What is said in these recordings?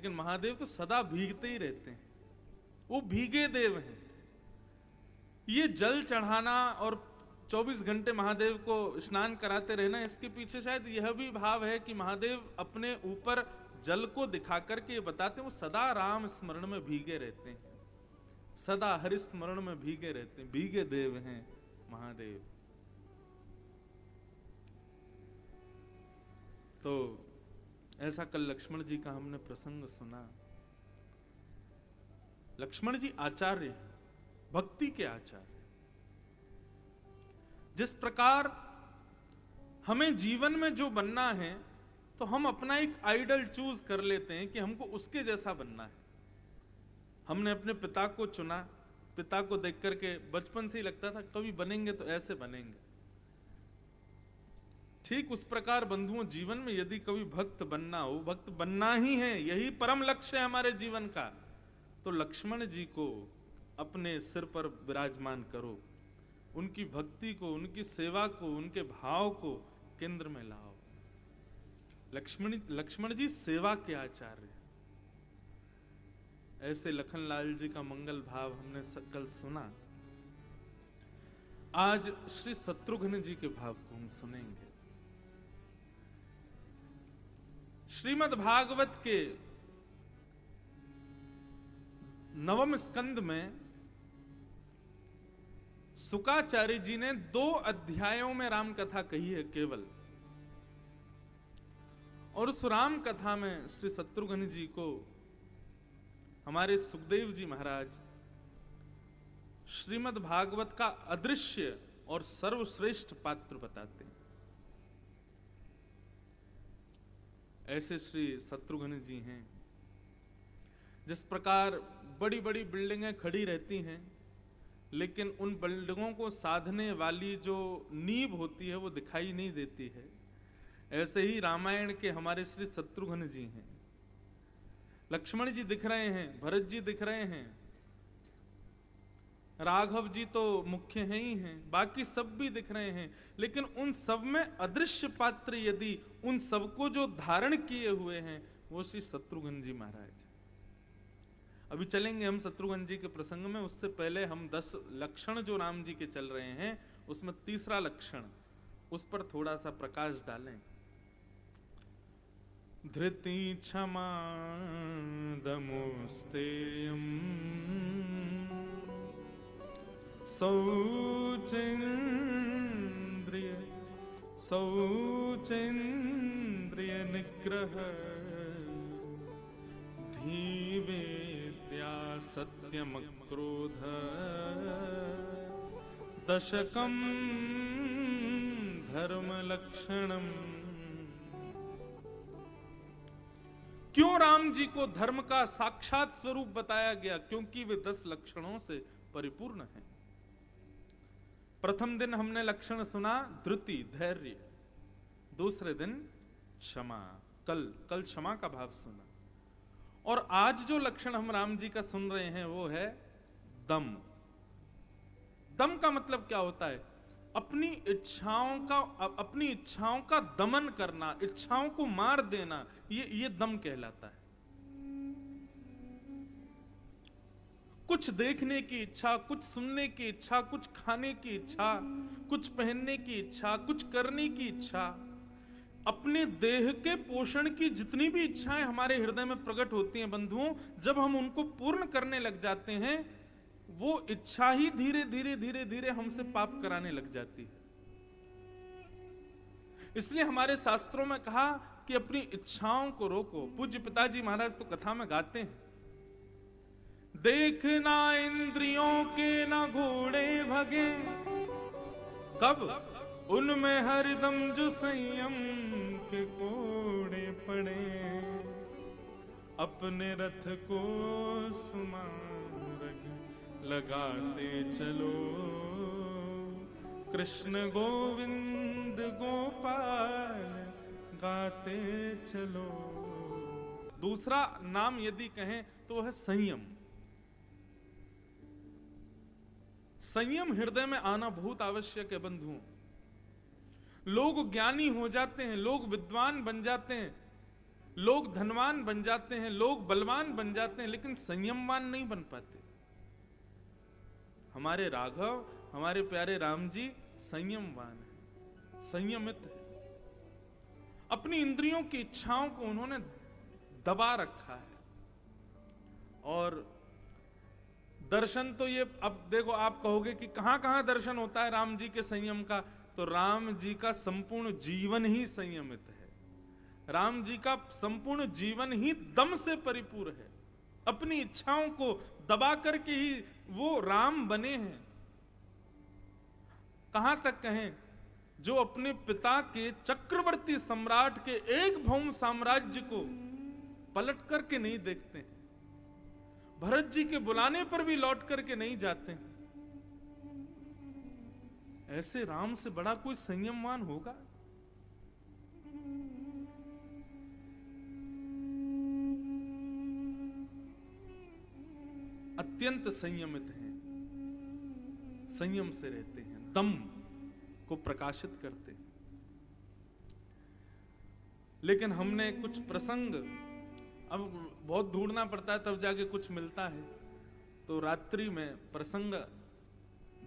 लेकिन महादेव तो सदा भीगते ही रहते हैं, वो भीगे देव हैं। ये जल चढ़ाना और 24 घंटे महादेव को स्नान कराते रहना, इसके पीछे शायद यह भी भाव है कि महादेव अपने ऊपर जल को दिखा करके ये बताते हैं वो सदा राम स्मरण में भीगे रहते हैं, सदा हरि स्मरण में भीगे रहते हैं, भीगे देव हैं महादेव। तो ऐसा कल लक्ष्मण जी का हमने प्रसंग सुना। लक्ष्मण जी आचार्य हैं, भक्ति के आचार्य। जिस प्रकार हमें जीवन में जो बनना है तो हम अपना एक आइडल चूज कर लेते हैं कि हमको उसके जैसा बनना है। हमने अपने पिता को चुना, पिता को देख करके बचपन से ही लगता था कभी बनेंगे तो ऐसे बनेंगे। ठीक उस प्रकार बंधुओं जीवन में यदि कभी भक्त बनना हो, भक्त बनना ही है, यही परम लक्ष्य है हमारे जीवन का, तो लक्ष्मण जी को अपने सिर पर विराजमान करो, उनकी भक्ति को, उनकी सेवा को, उनके भाव को केंद्र में लाओ। लक्ष्मण जी सेवा के आचार्य। ऐसे लखनलाल जी का मंगल भाव हमने कल सुना। आज श्री शत्रुघ्न जी के भाव को हम सुनेंगे। श्रीमद् भागवत के 9वें स्कंद में शुकाचार्य जी ने 2 अध्यायों में राम कथा कही है केवल, और उस राम कथा में श्री शत्रुघ्न जी को हमारे सुखदेव जी महाराज श्रीमद् भागवत का अदृश्य और सर्वश्रेष्ठ पात्र बताते हैं। ऐसे श्री शत्रुघ्न जी हैं। जिस प्रकार बड़ी बड़ी बिल्डिंगें खड़ी रहती हैं लेकिन उन बिल्डिंगों को साधने वाली जो नींव होती है वो दिखाई नहीं देती है, ऐसे ही रामायण के हमारे श्री शत्रुघ्न जी हैं। लक्ष्मण जी दिख रहे हैं, भरत जी दिख रहे हैं, राघव जी तो मुख्य हैं ही हैं, बाकी सब भी दिख रहे हैं, लेकिन उन सब में अदृश्य पात्र यदि उन सबको जो धारण किए हुए हैं वो श्री शत्रुघ्न जी महाराज। अभी चलेंगे हम शत्रुघ्न जी के प्रसंग में, उससे पहले हम 10 लक्षण जो राम जी के चल रहे हैं उसमें तीसरा लक्षण, उस पर थोड़ा सा प्रकाश डालें। धृति क्षमा दमोस्तेयम् शौचेन्द्रिय निग्रह धीवेद्या सत्यमक्रोध दशकं धर्मलक्षणम्। क्यों राम जी को धर्म का साक्षात स्वरूप बताया गया? क्योंकि वे 10 लक्षणों से परिपूर्ण हैं। प्रथम दिन हमने लक्षण सुना धृति, धैर्य। दूसरे दिन क्षमा, कल क्षमा का भाव सुना। और आज जो लक्षण हम राम जी का सुन रहे हैं वो है दम। दम का मतलब क्या होता है? अपनी इच्छाओं का दमन करना, इच्छाओं को मार देना, ये दम कहलाता है। कुछ देखने की इच्छा, कुछ सुनने की इच्छा, कुछ खाने की इच्छा, कुछ पहनने की इच्छा, कुछ करने की इच्छा, अपने देह के पोषण की जितनी भी इच्छाएं हमारे हृदय में प्रकट होती हैं बंधुओं, जब हम उनको पूर्ण करने लग जाते हैं वो इच्छा ही धीरे धीरे धीरे धीरे हमसे पाप कराने लग जाती है। इसलिए हमारे शास्त्रों में कहा कि अपनी इच्छाओं को रोको। पूज्य पिताजी महाराज तो कथा में गाते हैं, देखना इंद्रियों के ना घोड़े भगे, कब उनमें हरदम जो संयम के कोड़े पड़े, अपने रथ को सुमार्ग लगाते चलो, कृष्ण गोविंद गोपाल गाते चलो। दूसरा नाम यदि कहें तो है संयम। संयम हृदय में आना बहुत आवश्यक है बंधुओं। लोग ज्ञानी हो जाते हैं, लोग विद्वान बन जाते हैं, लोग धनवान बन जाते हैं, लोग बलवान बन जाते हैं, लेकिन संयमवान नहीं बन पाते। हमारे राघव, हमारे प्यारे राम जी संयमवान है, संयमित है। अपनी इंद्रियों की इच्छाओं को उन्होंने दबा रखा है। और दर्शन तो ये, अब देखो आप कहोगे कि कहां कहां दर्शन होता है राम जी के संयम का, तो राम जी का संपूर्ण जीवन ही संयमित है। राम जी का संपूर्ण जीवन ही दम से परिपूर्ण है। अपनी इच्छाओं को दबा करके ही वो राम बने हैं। कहां तक कहें, जो अपने पिता के चक्रवर्ती सम्राट के एक भौम साम्राज्य को पलट करके नहीं देखते हैं, भरत जी के बुलाने पर भी लौट करके नहीं जाते हैं, ऐसे राम से बड़ा कोई संयमवान होगा? अत्यंत संयमित हैं, संयम से रहते हैं, दम को प्रकाशित करते हैं। लेकिन हमने कुछ प्रसंग, अब बहुत ढूंढना पड़ता है तब जाके कुछ मिलता है, तो रात्रि में प्रसंग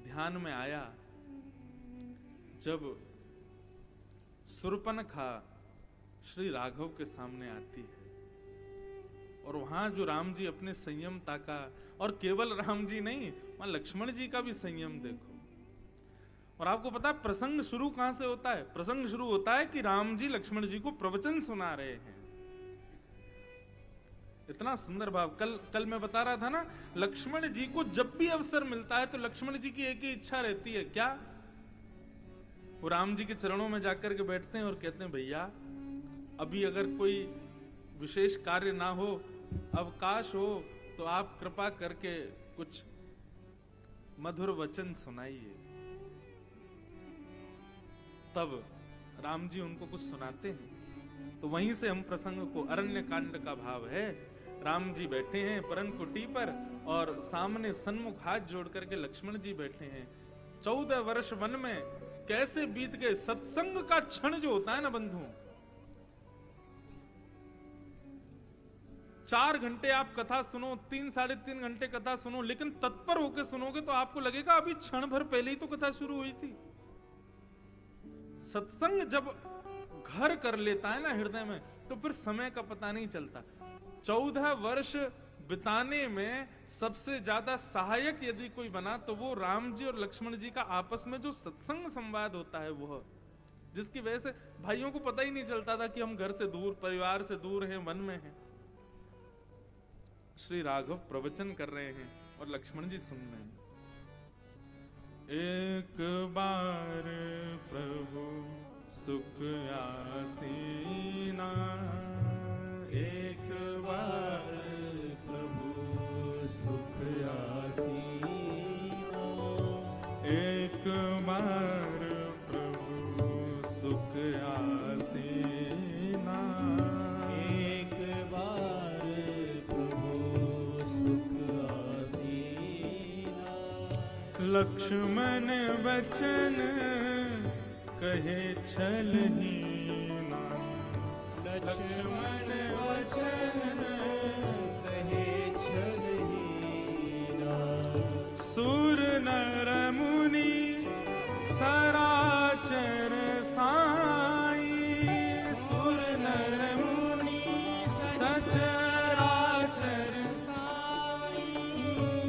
ध्यान में आया, जब शूर्पणखा श्री राघव के सामने आती है, और वहां जो राम जी अपने संयमता का, और केवल राम जी नहीं, वहां लक्ष्मण जी का भी संयम देखो। और आपको पता है प्रसंग शुरू कहां से होता है? प्रसंग शुरू होता है कि राम जी लक्ष्मण जी को प्रवचन सुना रहे हैं। इतना सुंदर भाव। कल मैं बता रहा था ना, लक्ष्मण जी को जब भी अवसर मिलता है तो लक्ष्मण जी की एक ही इच्छा रहती है, क्या? वो राम जी के चरणों में जाकर के बैठते हैं और कहते हैं, भैया अभी अगर कोई विशेष कार्य ना हो, अवकाश हो, तो आप कृपा करके कुछ मधुर वचन सुनाइए। तब राम जी उनको कुछ सुनाते हैं। तो वहीं से हम प्रसंग को, अरण्य कांड का भाव है, राम जी बैठे हैं परन कुटी पर, और सामने सन्मुख हाथ जोड़ करके लक्ष्मण जी बैठे हैं। 14 वर्ष वन में कैसे बीत गए। सत्संग का क्षण जो होता है ना बंधुओं, 4 घंटे आप कथा सुनो, 3 साढ़े 3 घंटे कथा सुनो, लेकिन तत्पर होकर सुनोगे तो आपको लगेगा अभी क्षण भर पहले ही तो कथा शुरू हुई थी। सत्संग जब घर कर लेता है ना हृदय में, तो फिर समय का पता नहीं चलता। 14 वर्ष बिताने में सबसे ज्यादा सहायक यदि कोई बना तो वो राम जी और लक्ष्मण जी का आपस में जो सत्संग संवाद होता है, वो जिसकी वजह से भाइयों को पता ही नहीं चलता था कि हम घर से दूर, परिवार से दूर हैं, वन में हैं। श्री राघव प्रवचन कर रहे हैं और लक्ष्मण जी सुन रहे हैं। एक बार प्रभु सुख आसीना, एक बार प्रभु सुख आसीना, एक बार प्रभु सुख आसीना, एक बार प्रभु सुख आसीना। लक्ष्मण वचन कहे छलहीना, लक्ष्मण वचन कहे छलहीना। सुर नर मुनि सराचर साई, सुर नर मुनि सचराचर साई,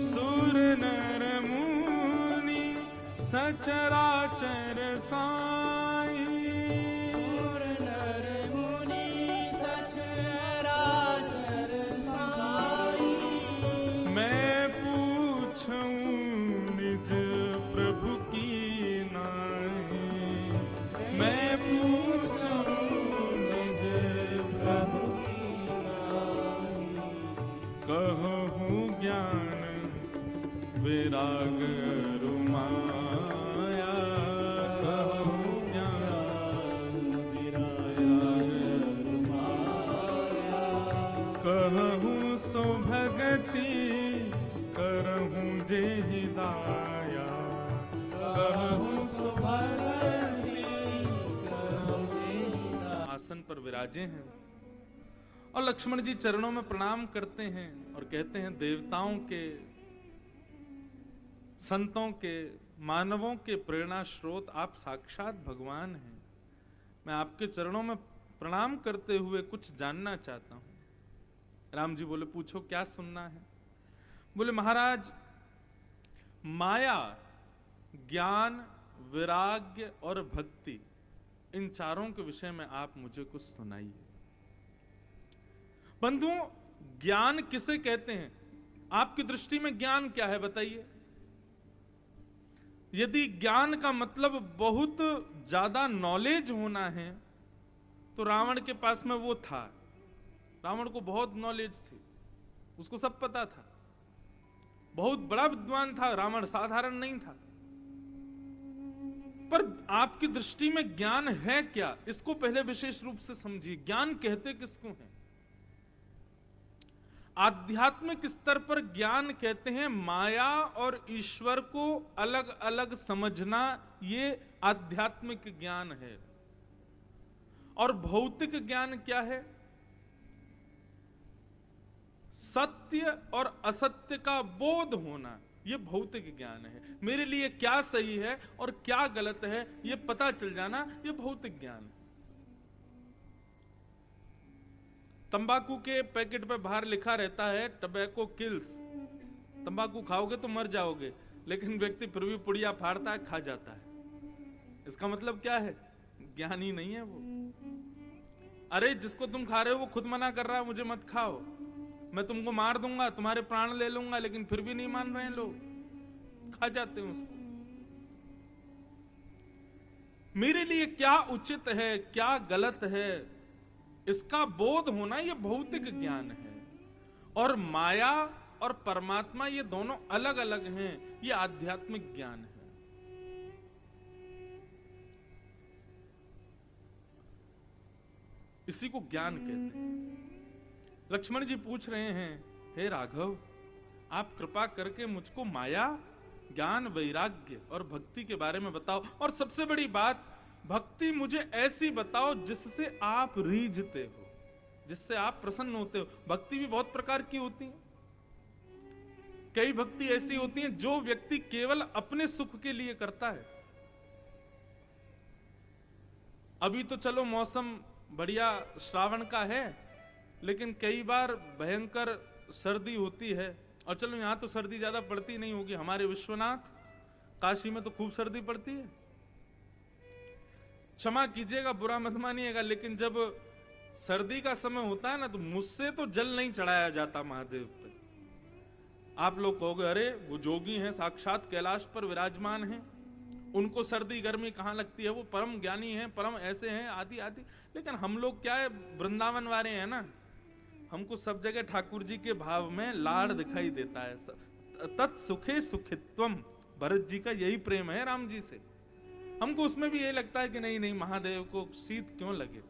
सुर नर मुनि सचराचर साई, सुर नर मुनि सचराचर साई। मैं पूछूं निज प्रभु की नाई, मैं पूछूं निज प्रभु की नाई। कहूं ज्ञान विराग रुमाया, कहूं ज्ञान विराग रुमाया। कहूं सो भगति करहूं जे हिदाया, कहूं सो भगति करहूं जे हिदाया। आसन पर विराजे हैं और लक्ष्मण जी चरणों में प्रणाम करते हैं और कहते हैं, देवताओं के, संतों के, मानवों के प्रेरणा स्रोत आप साक्षात भगवान हैं। मैं आपके चरणों में प्रणाम करते हुए कुछ जानना चाहता हूं। राम जी बोले, पूछो क्या सुनना है। बोले, महाराज, माया, ज्ञान, वैराग्य और भक्ति, इन चारों के विषय में आप मुझे कुछ सुनाइए। बंधुओं, ज्ञान किसे कहते हैं? आपकी दृष्टि में ज्ञान क्या है, बताइए। यदि ज्ञान का मतलब बहुत ज्यादा नॉलेज होना है तो रावण के पास में वो था। रावण को बहुत नॉलेज थी, उसको सब पता था, बहुत बड़ा विद्वान था रावण, साधारण नहीं था। पर आपकी दृष्टि में ज्ञान है क्या, इसको पहले विशेष रूप से समझिए। ज्ञान कहते किसको हैं? आध्यात्मिक स्तर पर ज्ञान कहते हैं माया और ईश्वर को अलग अलग समझना, ये आध्यात्मिक ज्ञान है। और भौतिक ज्ञान क्या है? सत्य और असत्य का बोध होना, यह भौतिक ज्ञान है। मेरे लिए क्या सही है और क्या गलत है यह पता चल जाना, यह भौतिक ज्ञान है। तंबाकू के पैकेट पे बाहर लिखा रहता है टबैको किल्स, तंबाकू खाओगे तो मर जाओगे, लेकिन व्यक्ति फिर भी पुड़िया फाड़ता है, खा जाता है। इसका मतलब क्या है? ज्ञानी नहीं है वो। अरे जिसको तुम खा रहे हो वो खुद मना कर रहा है, मुझे मत खाओ, मैं तुमको मार दूंगा, तुम्हारे प्राण ले लूंगा, लेकिन फिर भी नहीं मान रहे हैं लोग, खा जाते हैं उसको। मेरे लिए क्या उचित है, क्या गलत है, इसका बोध होना, यह भौतिक ज्ञान है। और माया और परमात्मा ये दोनों अलग अलग हैं, यह आध्यात्मिक ज्ञान है। इसी को ज्ञान कहते हैं। लक्ष्मण जी पूछ रहे हैं, हे राघव, आप कृपा करके मुझको माया, ज्ञान, वैराग्य और भक्ति के बारे में बताओ। और सबसे बड़ी बात, भक्ति मुझे ऐसी बताओ जिससे आप रीझते हो, जिससे आप प्रसन्न होते हो। भक्ति भी बहुत प्रकार की होती है। कई भक्ति ऐसी होती है जो व्यक्ति केवल अपने सुख के लिए करता है। अभी तो चलो मौसम बढ़िया श्रावण का है, लेकिन कई बार भयंकर सर्दी होती है। और चलो यहां तो सर्दी ज्यादा पड़ती नहीं होगी, हमारे विश्वनाथ काशी में तो खूब सर्दी पड़ती है। क्षमा कीजिएगा, बुरा मत मानिएगा, लेकिन जब सर्दी का समय होता है ना, तो मुझसे तो जल नहीं चढ़ाया जाता महादेव पे। आप लोग कहोगे, अरे वो जोगी हैं, साक्षात कैलाश पर विराजमान हैं, उनको सर्दी गर्मी कहां लगती है, वो परम ज्ञानी हैं, परम ऐसे हैं, आदि आदि। लेकिन हम लोग क्या है, वृंदावन वाले हैं ना, हमको सब जगह ठाकुर जी के भाव में लाड़ दिखाई देता है। तत्सुखे सुखित्वम, भरत जी का यही प्रेम है राम जी से। हमको उसमें भी यही लगता है कि नहीं नहीं, महादेव को शीत क्यों लगे।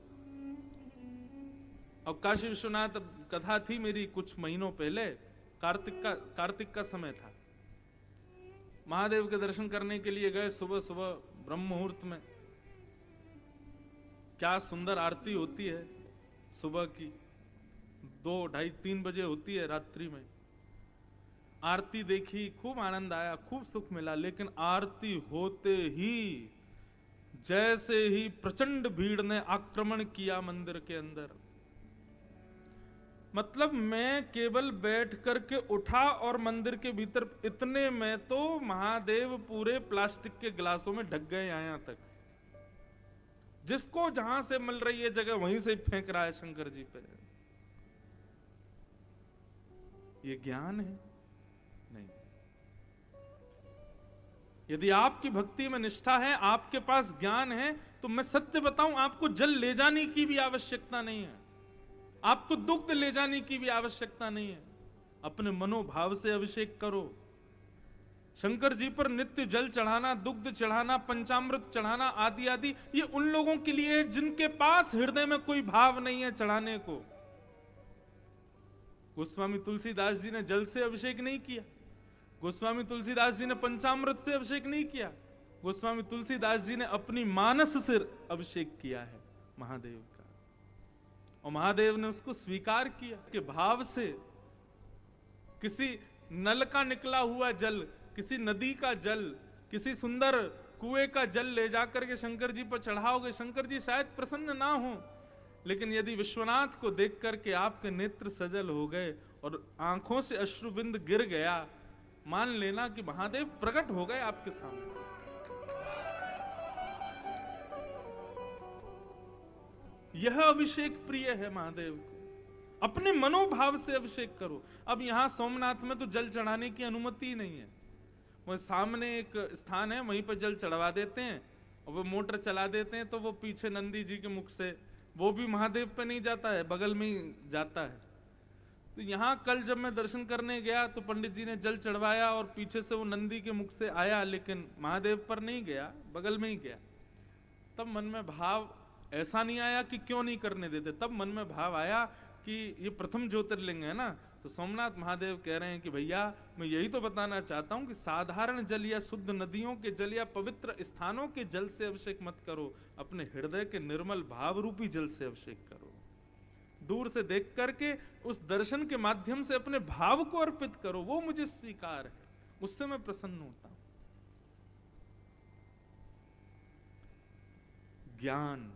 और काशी विश्वनाथ कथा थी मेरी कुछ महीनों पहले, कार्तिक का समय था। महादेव के दर्शन करने के लिए गए, सुबह सुबह ब्रह्म मुहूर्त में। क्या सुंदर आरती होती है सुबह की, 2, 2:30, 3 बजे होती है रात्रि में। आरती देखी, खूब आनंद आया, खूब सुख मिला। लेकिन आरती होते ही जैसे ही प्रचंड भीड़ ने आक्रमण किया मंदिर के अंदर, मतलब मैं केवल बैठ करके उठा और मंदिर के भीतर, इतने में तो महादेव पूरे प्लास्टिक के गिलासों में ढक गए यहां तक। जिसको जहां से मिल रही है जगह वहीं से फेंक रहा है शंकर जी पे। ये ज्ञान है? नहीं। यदि आपकी भक्ति में निष्ठा है, आपके पास ज्ञान है, तो मैं सत्य बताऊं, आपको जल ले जाने की भी आवश्यकता नहीं है, आपको दुग्ध ले जाने की भी आवश्यकता नहीं है। अपने मनोभाव से अभिषेक करो। शंकर जी पर नित्य जल चढ़ाना, दुग्ध चढ़ाना, पंचामृत चढ़ाना आदि आदि, ये उन लोगों के लिए है जिनके पास हृदय में कोई भाव नहीं है चढ़ाने को। गोस्वामी तुलसीदास जी ने जल से अभिषेक नहीं किया, गोस्वामी तुलसीदास जी ने पंचामृत से अभिषेक नहीं किया, गोस्वामी तुलसीदास जी ने अपनी मानस से अभिषेक किया है महादेव का। और महादेव ने उसको स्वीकार किया कि भाव से किसी नल का निकला हुआ जल, किसी नदी का जल, किसी सुंदर कुएं का जल ले जाकर के शंकर जी पर चढ़ाओगे, शंकर जी शायद प्रसन्न ना हो, लेकिन यदि विश्वनाथ को देख करके आपके नेत्र सजल हो गए और आंखों से अश्रुबिंद गिर गया, मान लेना कि महादेव प्रकट हो गए आपके सामने। यह अभिषेक प्रिय है महादेव को। अपने मनोभाव से अभिषेक करो। अब यहां सोमनाथ में तो जल चढ़ाने की अनुमति ही नहीं है। वो सामने एक स्थान है, वहीं पर जल चढ़वा देते हैं और वो मोटर चला देते हैं, तो वो पीछे नंदी जी के मुख से, वो भी महादेव पे नहीं जाता है, बगल में ही जाता है। तो यहाँ कल जब मैं दर्शन करने गया तो पंडित जी ने जल चढ़वाया और पीछे से वो नंदी के मुख से आया, लेकिन महादेव पर नहीं गया, बगल में ही गया। तब मन में भाव ऐसा नहीं आया कि क्यों नहीं करने देते, तब मन में भाव आया कि ये प्रथम ज्योतिर्लिंग है ना, तो सोमनाथ महादेव कह रहे हैं कि भैया मैं यही तो बताना चाहता हूं कि साधारण जल या शुद्ध नदियों के जल या पवित्र स्थानों के जल से अभिषेक मत करो, अपने हृदय के निर्मल भाव रूपी जल से अभिषेक करो। दूर से देख करके उस दर्शन के माध्यम से अपने भाव को अर्पित करो, वो मुझे स्वीकार है, उससे मैं प्रसन्न होता हूं। ज्ञान,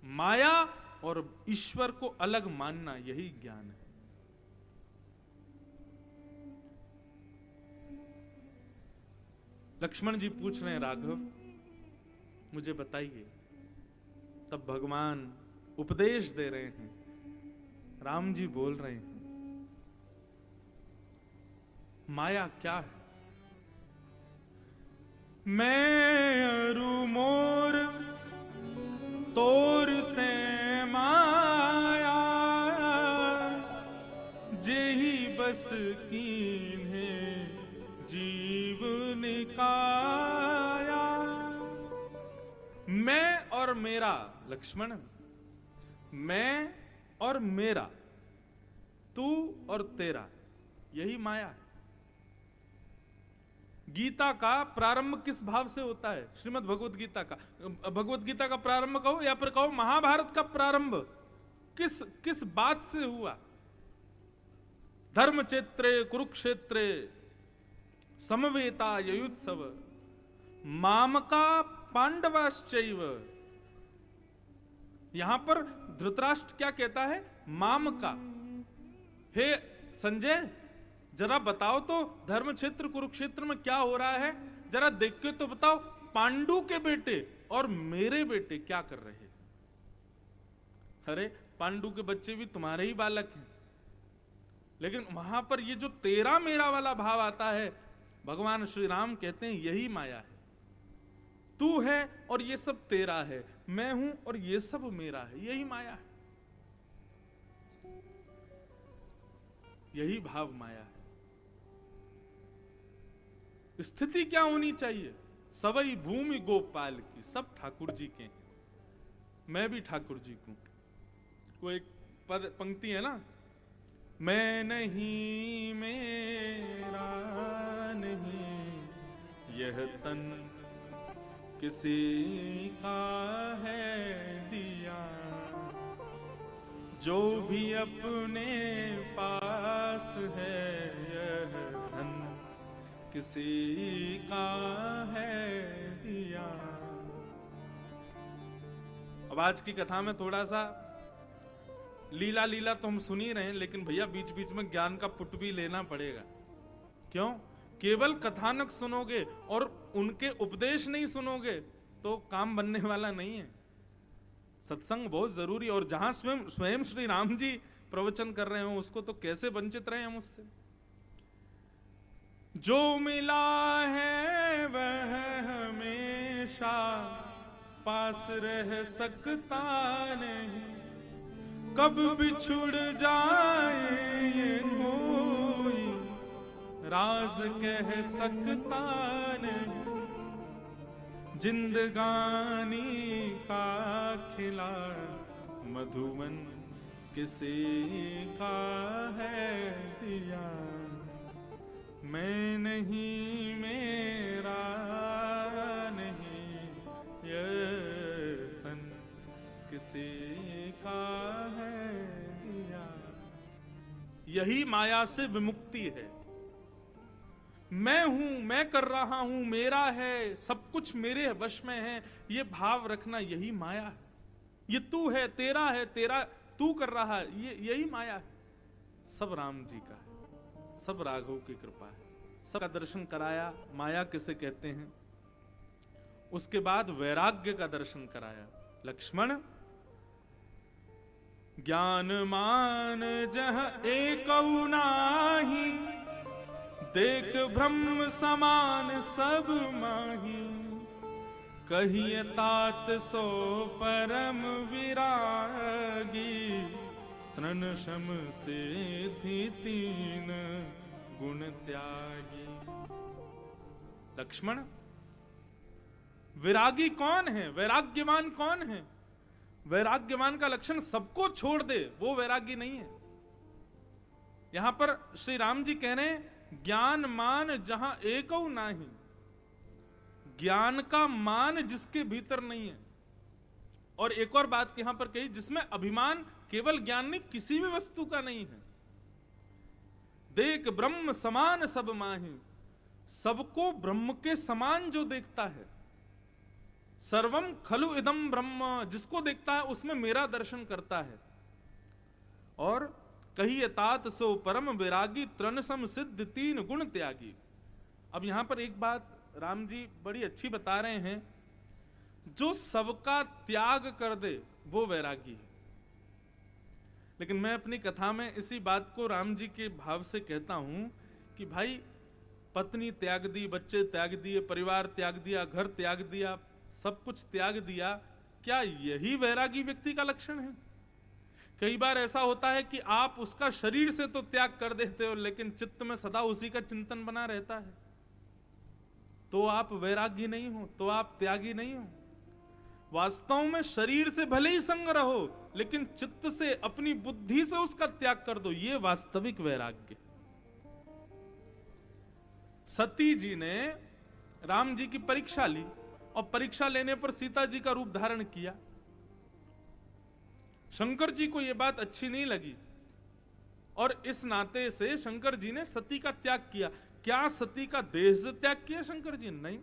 माया और ईश्वर को अलग मानना, यही ज्ञान है। लक्ष्मण जी पूछ रहे हैं, राघव मुझे बताइए। तब भगवान उपदेश दे रहे हैं, राम जी बोल रहे हैं, माया क्या है? मैं अरु मोर तोरते माया, जेहि बस कीन्हे जीव निकाया। मैं और मेरा, लक्ष्मण, मैं और मेरा, तू और तेरा, यही माया है। गीता का प्रारंभ किस भाव से होता है? श्रीमद् भगवत गीता का, भगवत गीता का प्रारंभ कहो या फिर कहो महाभारत का प्रारंभ किस बात से हुआ? धर्म क्षेत्रे कुरुक्षेत्रे समवेता युयुत्सव मामका पांडवाश्चैव। यहां पर धृतराष्ट्र क्या कहता है? मामका। हे संजय, जरा बताओ तो धर्म क्षेत्र कुरुक्षेत्र में क्या हो रहा है, जरा देख के तो बताओ। पांडु के बेटे और मेरे बेटे क्या कर रहे हैं? अरे पांडु के बच्चे भी तुम्हारे ही बालक हैं, लेकिन वहां पर ये जो तेरा मेरा वाला भाव आता है, भगवान श्री राम कहते हैं यही माया है। तू है और ये सब तेरा है, मैं हूं और ये सब मेरा है, यही माया है, यही भाव माया है। स्थिति क्या होनी चाहिए? सबई भूमि गोपाल की, सब ठाकुर जी के हैं, मैं भी ठाकुर जी को। वो एक पद पंक्ति है ना, मैं नहीं मेरा नहीं, यह तन किसी का है दिया, जो भी अपने पास है यह धन किसी का है दिया। अब आज की कथा में थोड़ा सा लीला लीला तो हम सुन ही रहे हैं, लेकिन भैया बीच बीच में ज्ञान का पुट भी लेना पड़ेगा। क्यों? केवल कथानक सुनोगे और उनके उपदेश नहीं सुनोगे तो काम बनने वाला नहीं है। सत्संग बहुत जरूरी, और जहां स्वयं श्री राम जी प्रवचन कर रहे हो उसको तो कैसे वंचित रहे हम उससे। जो मिला है वह हमेशा पास रह सकता नहीं, कब बिछुड़ जाए ये कोई राज कह सकता नहीं। जिंदगानी का खिला मधुवन किसी का है दिया, मैं नहीं मेरा नहीं, ये तन किसी का है यही माया से विमुक्ति है। मैं हूं, मैं कर रहा हूं, मेरा है, सब कुछ मेरे वश में है, ये भाव रखना यही माया है। ये तू है, तेरा तू कर रहा है, ये यही माया है। सब राम जी का है, सब राघव की कृपा है। सबका दर्शन कराया, माया किसे कहते हैं। उसके बाद वैराग्य का दर्शन कराया। लक्ष्मण, ज्ञान मान जह एकौ नाहि, देख ब्रह्म समान सब माही, कहिए तात सो परम विरागी, तृण शम सिद्धि तीन गुण त्यागी। लक्ष्मण, विरागी कौन है, वैराग्यवान कौन है? वैराग्यवान का लक्षण सबको छोड़ दे, वो वैरागी नहीं है। यहां पर श्री राम जी कह रहे हैं ज्ञान मान जहां एकौ नाही, ज्ञान का मान जिसके भीतर नहीं है। और एक और बात यहां पर कही, जिसमें अभिमान केवल ज्ञान नहीं, किसी भी वस्तु का नहीं है। देख ब्रह्म समान सब माही, सबको ब्रह्म के समान जो देखता है। सर्वम खलु इदम ब्रह्म, जिसको देखता है उसमें मेरा दर्शन करता है। और कहिए तात सो परम विरागी, तृण सम सिद्ध तीन गुण त्यागी। अब यहां पर एक बात राम जी बड़ी अच्छी बता रहे हैं, जो सबका त्याग कर दे वो वैरागी है। लेकिन मैं अपनी कथा में इसी बात को राम जी के भाव से कहता हूं कि भाई, पत्नी त्याग दी, बच्चे त्याग दिए, परिवार त्याग दिया, घर त्याग दिया, सब कुछ त्याग दिया, क्या यही वैरागी व्यक्ति का लक्षण है? कई बार ऐसा होता है कि आप उसका शरीर से तो त्याग कर देते हो, लेकिन चित्त में सदा उसी का चिंतन बना रहता है, तो आप वैरागी नहीं हो, तो आप त्यागी नहीं हो। वास्तव में शरीर से भले ही संग रहो, लेकिन चित्त से, अपनी बुद्धि से उसका त्याग कर दो, ये वास्तविक वैराग्य। सती जी ने राम जी की परीक्षा ली, और परीक्षा लेने पर सीता जी का रूप धारण किया। शंकर जी को यह बात अच्छी नहीं लगी, और इस नाते से शंकर जी ने सती का त्याग किया। क्या सती का देह से त्याग किया शंकर जी? नहीं,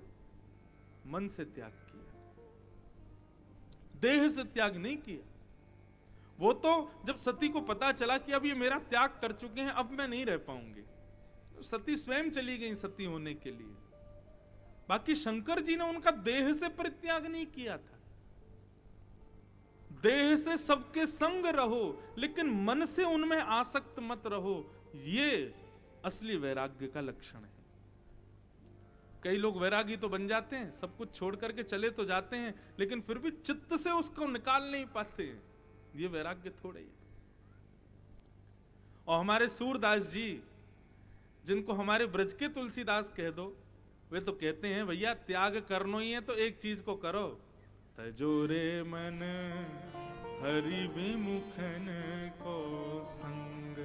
मन से त्याग किया, देह से त्याग नहीं किया। वो तो जब सती को पता चला कि अब ये मेरा त्याग कर चुके हैं, अब मैं नहीं रह पाऊंगी, तो सती स्वयं चली गई सती होने के लिए। बाकी शंकर जी ने उनका देह से परित्याग नहीं किया था। देह से सबके संग रहो, लेकिन मन से उनमें आसक्त मत रहो, ये असली वैराग्य का लक्षण है। कई लोग वैरागी तो बन जाते हैं, सब कुछ छोड़ करके चले तो जाते हैं, लेकिन फिर भी चित्त से उसको निकाल नहीं पाते। ये वैराग्य थोड़े ही। और हमारे सूरदास जी, जिनको हमारे ब्रज के तुलसीदास कह दो, वे तो कहते हैं भैया त्याग करना ही है तो एक चीज को करो, तजोरे मन हरि विमुखन को संग।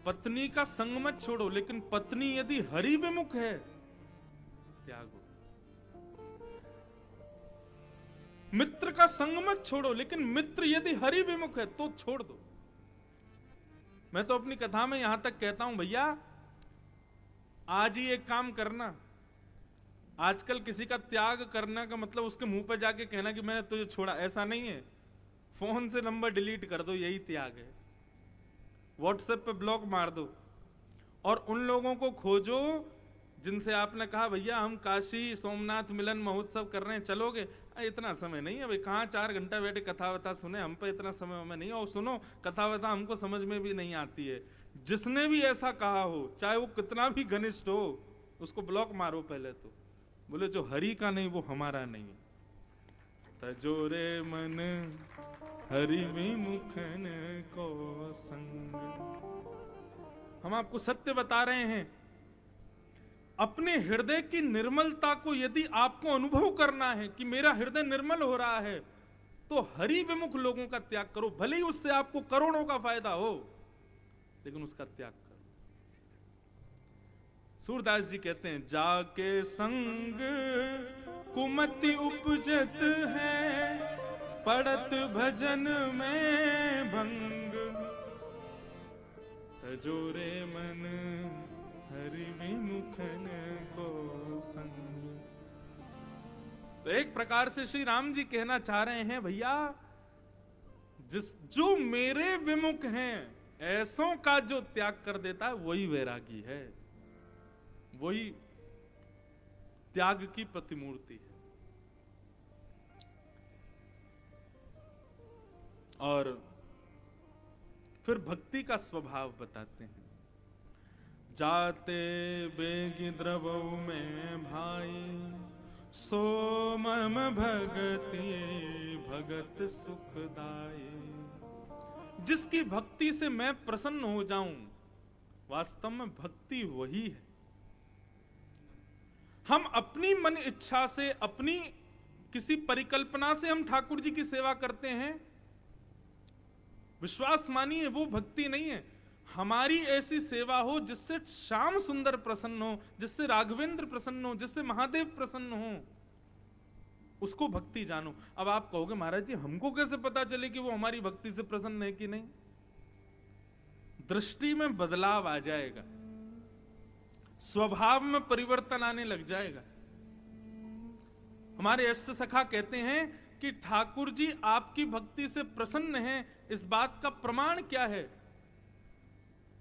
पत्नी का संग मत छोड़ो, लेकिन पत्नी यदि हरि विमुख है त्यागो। मित्र का संग मत छोड़ो, लेकिन मित्र यदि हरि विमुख है तो छोड़ दो। मैं तो अपनी कथा में यहां तक कहता हूं, भैया आज ही एक काम करना। आजकल किसी का त्याग करना का मतलब उसके मुंह पर जाके कहना कि मैंने तुझे छोड़ा, ऐसा नहीं है। फोन से नंबर डिलीट कर दो, यही त्याग है। व्हाट्सएप पे ब्लॉक मार दो, और उन लोगों को खोजो जिनसे आपने कहा भैया हम काशी सोमनाथ मिलन महोत्सव कर रहे हैं, चलोगे? इतना समय नहीं है भाई, कहाँ 4 घंटा बैठे कथा वथा सुने, हम पे इतना समय हमें नहीं। और सुनो, कथा वथा हमको समझ में भी नहीं आती है। जिसने भी ऐसा कहा हो, चाहे वो कितना भी घनिष्ठ हो, उसको ब्लॉक मारो पहले तो। बोले जो हरि का नहीं वो हमारा नहीं। तजोरे मन हरि विमुखन को संग। हम आपको सत्य बता रहे हैं। अपने हृदय की निर्मलता को यदि आपको अनुभव करना है कि मेरा हृदय निर्मल हो रहा है, तो हरि विमुख लोगों का त्याग करो। भले ही उससे आपको करोड़ों का फायदा हो, लेकिन उसका त्याग करो। सूरदास जी कहते हैं, जाके संग कुमति उपजत है, पड़त भजन में भंग, तजोरे मन हरि विमुखन को संग। तो एक प्रकार से श्री राम जी कहना चाह रहे हैं, भैया जो मेरे विमुख हैं ऐसों का जो त्याग कर देता है वही वैरागी है, वही त्याग की प्रतिमूर्ति है। और फिर भक्ति का स्वभाव बताते हैं। जाते बेगी द्रवौ में भाई, सो मम भगति भगत सुखदाई। जिसकी भक्ति से मैं प्रसन्न हो जाऊं, वास्तव में भक्ति वही है। हम अपनी मन इच्छा से, अपनी किसी परिकल्पना से हम ठाकुर जी की सेवा करते हैं, विश्वास मानिए वो भक्ति नहीं है। हमारी ऐसी सेवा हो जिससे श्याम सुंदर प्रसन्न हो, जिससे राघवेंद्र प्रसन्न हो, जिससे महादेव प्रसन्न हो, उसको भक्ति जानो। अब आप कहोगे महाराज जी हमको कैसे पता चले कि वो हमारी भक्ति से प्रसन्न है कि नहीं? दृष्टि में बदलाव आ जाएगा, स्वभाव में परिवर्तन आने लग जाएगा। हमारे अष्ट सखा कहते हैं कि ठाकुर जी आपकी भक्ति से प्रसन्न हैं, इस बात का प्रमाण क्या है?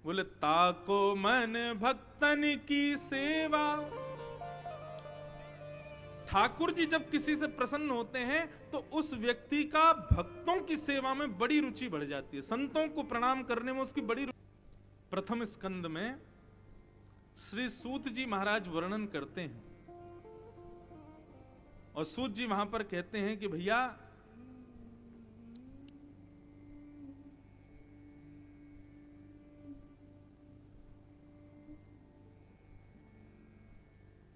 बोले ताको मन भक्तन की सेवा। ठाकुर जी जब किसी से प्रसन्न होते हैं तो उस व्यक्ति का भक्तों की सेवा में बड़ी रुचि बढ़ जाती है, संतों को प्रणाम करने में उसकी बड़ी रुचि। प्रथम स्कंद में श्री सूत जी महाराज वर्णन करते हैं और सूत जी वहां पर कहते हैं कि भैया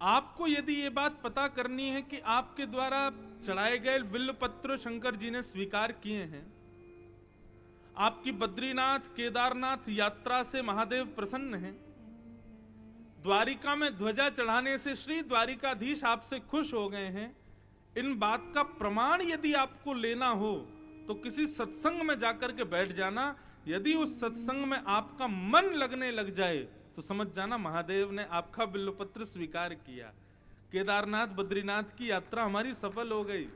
आपको यदि ये बात पता करनी है कि आपके द्वारा चढ़ाए गए बिल्व पत्र शंकर जी ने स्वीकार किए हैं, आपकी बद्रीनाथ केदारनाथ यात्रा से महादेव प्रसन्न हैं, द्वारिका में ध्वजा चढ़ाने से श्री द्वारिकाधीश आपसे खुश हो गए हैं, इन बात का प्रमाण यदि आपको लेना हो तो किसी सत्संग में जाकर के बैठ जाना। यदि उस सत्संग में आपका मन लगने लग जाए तो समझ जाना महादेव ने आपका बिल्वपत्र स्वीकार किया। केदारनाथ बद्रीनाथ की यात्रा हमारी सफल हो गई,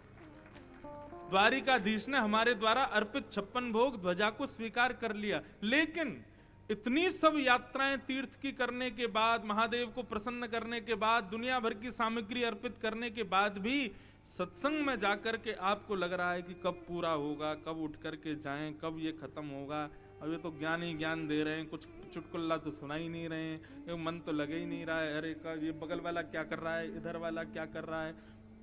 द्वारिकाधीश ने हमारे द्वारा अर्पित 56 भोग ध्वजा को स्वीकार कर लिया। लेकिन इतनी सब यात्राएं तीर्थ की करने के बाद, महादेव को प्रसन्न करने के बाद, दुनिया भर की सामग्री अर्पित करने के बाद भी सत्संग में जाकर के आपको लग रहा है कि कब पूरा होगा, कब उठ करके जाएं, कब ये खत्म होगा। अब ये तो ज्ञान ही ज्ञान दे रहे हैं, कुछ चुटकुल्ला तो सुना ही नहीं रहे हैं, मन तो लगे ही नहीं रहा है, अरे का ये बगल वाला क्या कर रहा है, इधर वाला क्या कर रहा है।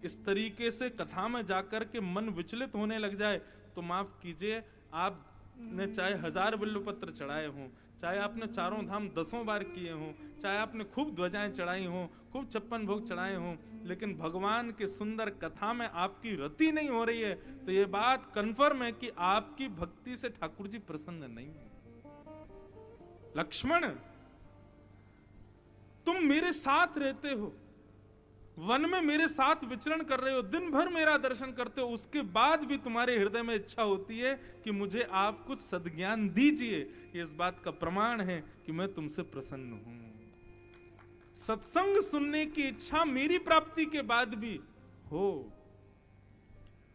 इस तरीके से कथा में जाकर के मन विचलित होने लग जाए तो माफ कीजिए, आपने चाहे 1000 बिल्वपत्र चढ़ाए हों, चाहे आपने चारों धाम 10 बार किए हों, चाहे आपने खूब ध्वजाएं चढ़ाई हों, खूब 56 भोग चढ़ाए हों, लेकिन भगवान के सुंदर कथा में आपकी रति नहीं हो रही है तो ये बात कंफर्म है कि आपकी भक्ति से ठाकुर जी प्रसन्न नहीं है। लक्ष्मण, तुम मेरे साथ रहते हो, वन में मेरे साथ विचरण कर रहे हो, दिन भर मेरा दर्शन करते हो, उसके बाद भी तुम्हारे हृदय में इच्छा होती है कि मुझे आप कुछ सद्ज्ञान दीजिए। ये इस बात का प्रमाण है कि मैं तुमसे प्रसन्न हूं। सत्संग सुनने की इच्छा मेरी प्राप्ति के बाद भी हो।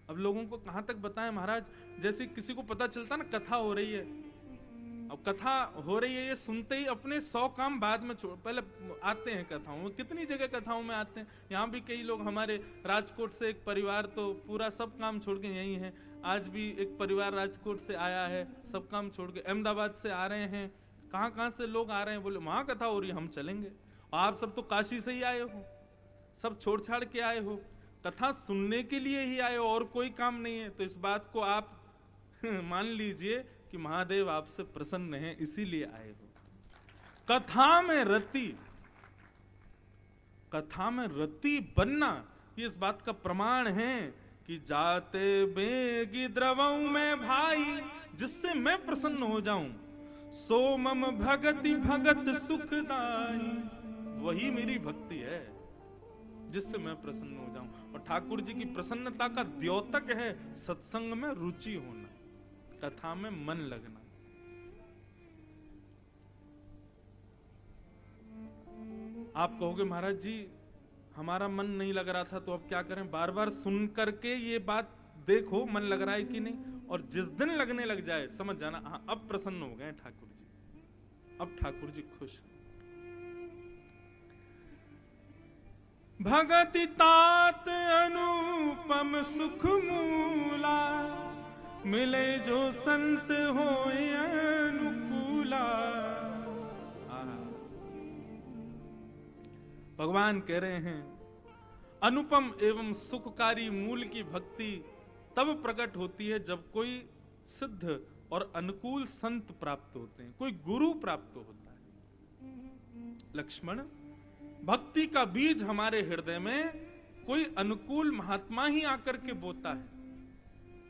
अब लोगों को कहां तक बताएं महाराज, जैसे किसी को पता चलता ना कथा हो रही है, अब कथा हो रही है ये सुनते ही अपने 100 काम बाद में छोड़, पहले आते हैं कथाओं में, कितनी जगह कथाओं में आते हैं। यहाँ भी कई लोग, हमारे राजकोट से एक परिवार तो पूरा सब काम छोड़ के यहीं है, आज भी एक परिवार राजकोट से आया है, सब काम छोड़ के अहमदाबाद से आ रहे हैं, कहाँ से लोग आ रहे हैं, बोले वहां कथा हो रही है हम चलेंगे। आप सब तो काशी से ही आए हो, सब छोड़ छाड़ के आए हो, कथा सुनने के लिए ही आए हो और कोई काम नहीं है। तो इस बात को आप मान लीजिए कि महादेव आपसे प्रसन्न हैं, इसीलिए आए हो। कथा में रति बनना ये इस बात का प्रमाण है कि जाते बेगी द्रवों में भाई, जिससे मैं प्रसन्न हो जाऊं, सो मम भगति भगत सुखदाई, वही मेरी भक्ति है। जिससे मैं प्रसन्न हो जाऊं। और ठाकुर जी की प्रसन्नता का द्योतक है सत्संग में रुचि होना, कथा में मन लगना। आप कहोगे महाराज जी हमारा मन नहीं लग रहा था तो अब क्या करें? बार बार सुन करके ये बात देखो मन लग रहा है कि नहीं, और जिस दिन लगने लग जाए समझ जाना हाँ अब प्रसन्न हो गए ठाकुर जी, अब ठाकुर जी खुश। भगति तात अनुपम सुख मूला, मिले जो संत होए अनुकूला। भगवान कह रहे हैं अनुपम एवं सुखकारी मूल की भक्ति तब प्रकट होती है जब कोई सिद्ध और अनुकूल संत प्राप्त होते हैं, कोई गुरु प्राप्त होता है। लक्ष्मण, भक्ति का बीज हमारे हृदय में कोई अनुकूल महात्मा ही आकर के बोता है।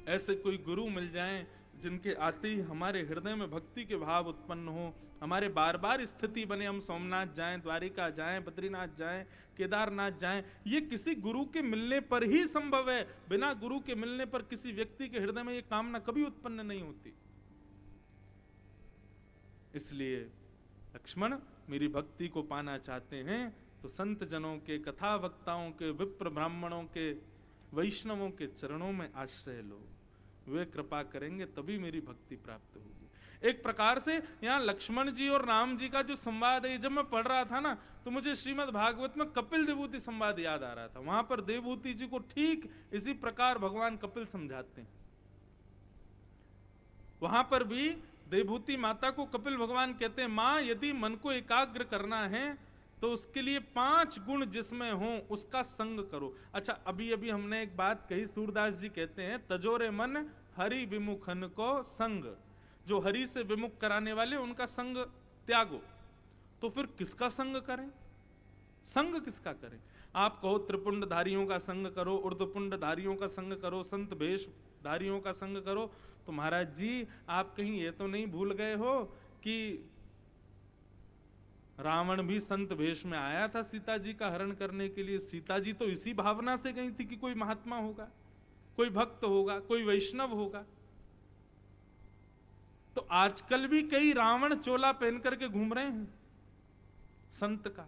ऐसे कोई गुरु मिल जाएं जिनके आते ही हमारे हृदय में भक्ति के भाव उत्पन्न हो, हमारे बार बार स्थिति बने, हम सोमनाथ जाएं, द्वारिका जाएं, बद्रीनाथ जाएं, केदारनाथ जाएं, ये किसी गुरु के मिलने पर ही संभव है। बिना गुरु के मिलने पर किसी व्यक्ति के हृदय में ये कामना कभी उत्पन्न नहीं होती। इसलिए लक्ष्मण, मेरी भक्ति को पाना चाहते हैं तो संत जनों के, कथा वक्ताओं के, विप्र ब्राह्मणों के, वैष्णवों के चरणों में आश्रय लो। वे कृपा करेंगे तभी मेरी भक्ति प्राप्त होगी। एक प्रकार से यहाँ लक्ष्मण जी और राम जी का जो संवाद है, जब मैं पढ़ रहा था ना तो मुझे श्रीमद् भागवत में कपिल देवहूति संवाद याद आ रहा था। वहां पर देवहूति जी को ठीक इसी प्रकार भगवान कपिल समझाते हैं। वहां पर भी देवहूति माता को कपिल भगवान कहते हैं, मां यदि मन को एकाग्र करना है तो उसके लिए 5 गुण जिसमें हो उसका संग करो। अच्छा, अभी अभी हमने एक बात कही, सूरदास जी कहते हैं तजोरे मन हरि विमुखन को संग, जो हरि से विमुख कराने वाले उनका संग त्यागो। तो फिर किसका संग करें? संग किसका करें? आप कहो त्रिपुंडधारियों का संग करो, ऊर्ध्वपुंडधारियों का संग करो, संत भेषधारियों का संग करो, तो महाराज जी आप कहीं ये तो नहीं भूल गए हो कि रावण भी संत भेष में आया था सीता जी का हरण करने के लिए। सीता जी तो इसी भावना से गई थी कि कोई महात्मा होगा, कोई भक्त होगा, कोई वैष्णव होगा। तो आजकल भी कई रावण चोला पहन करके घूम रहे हैं संत का।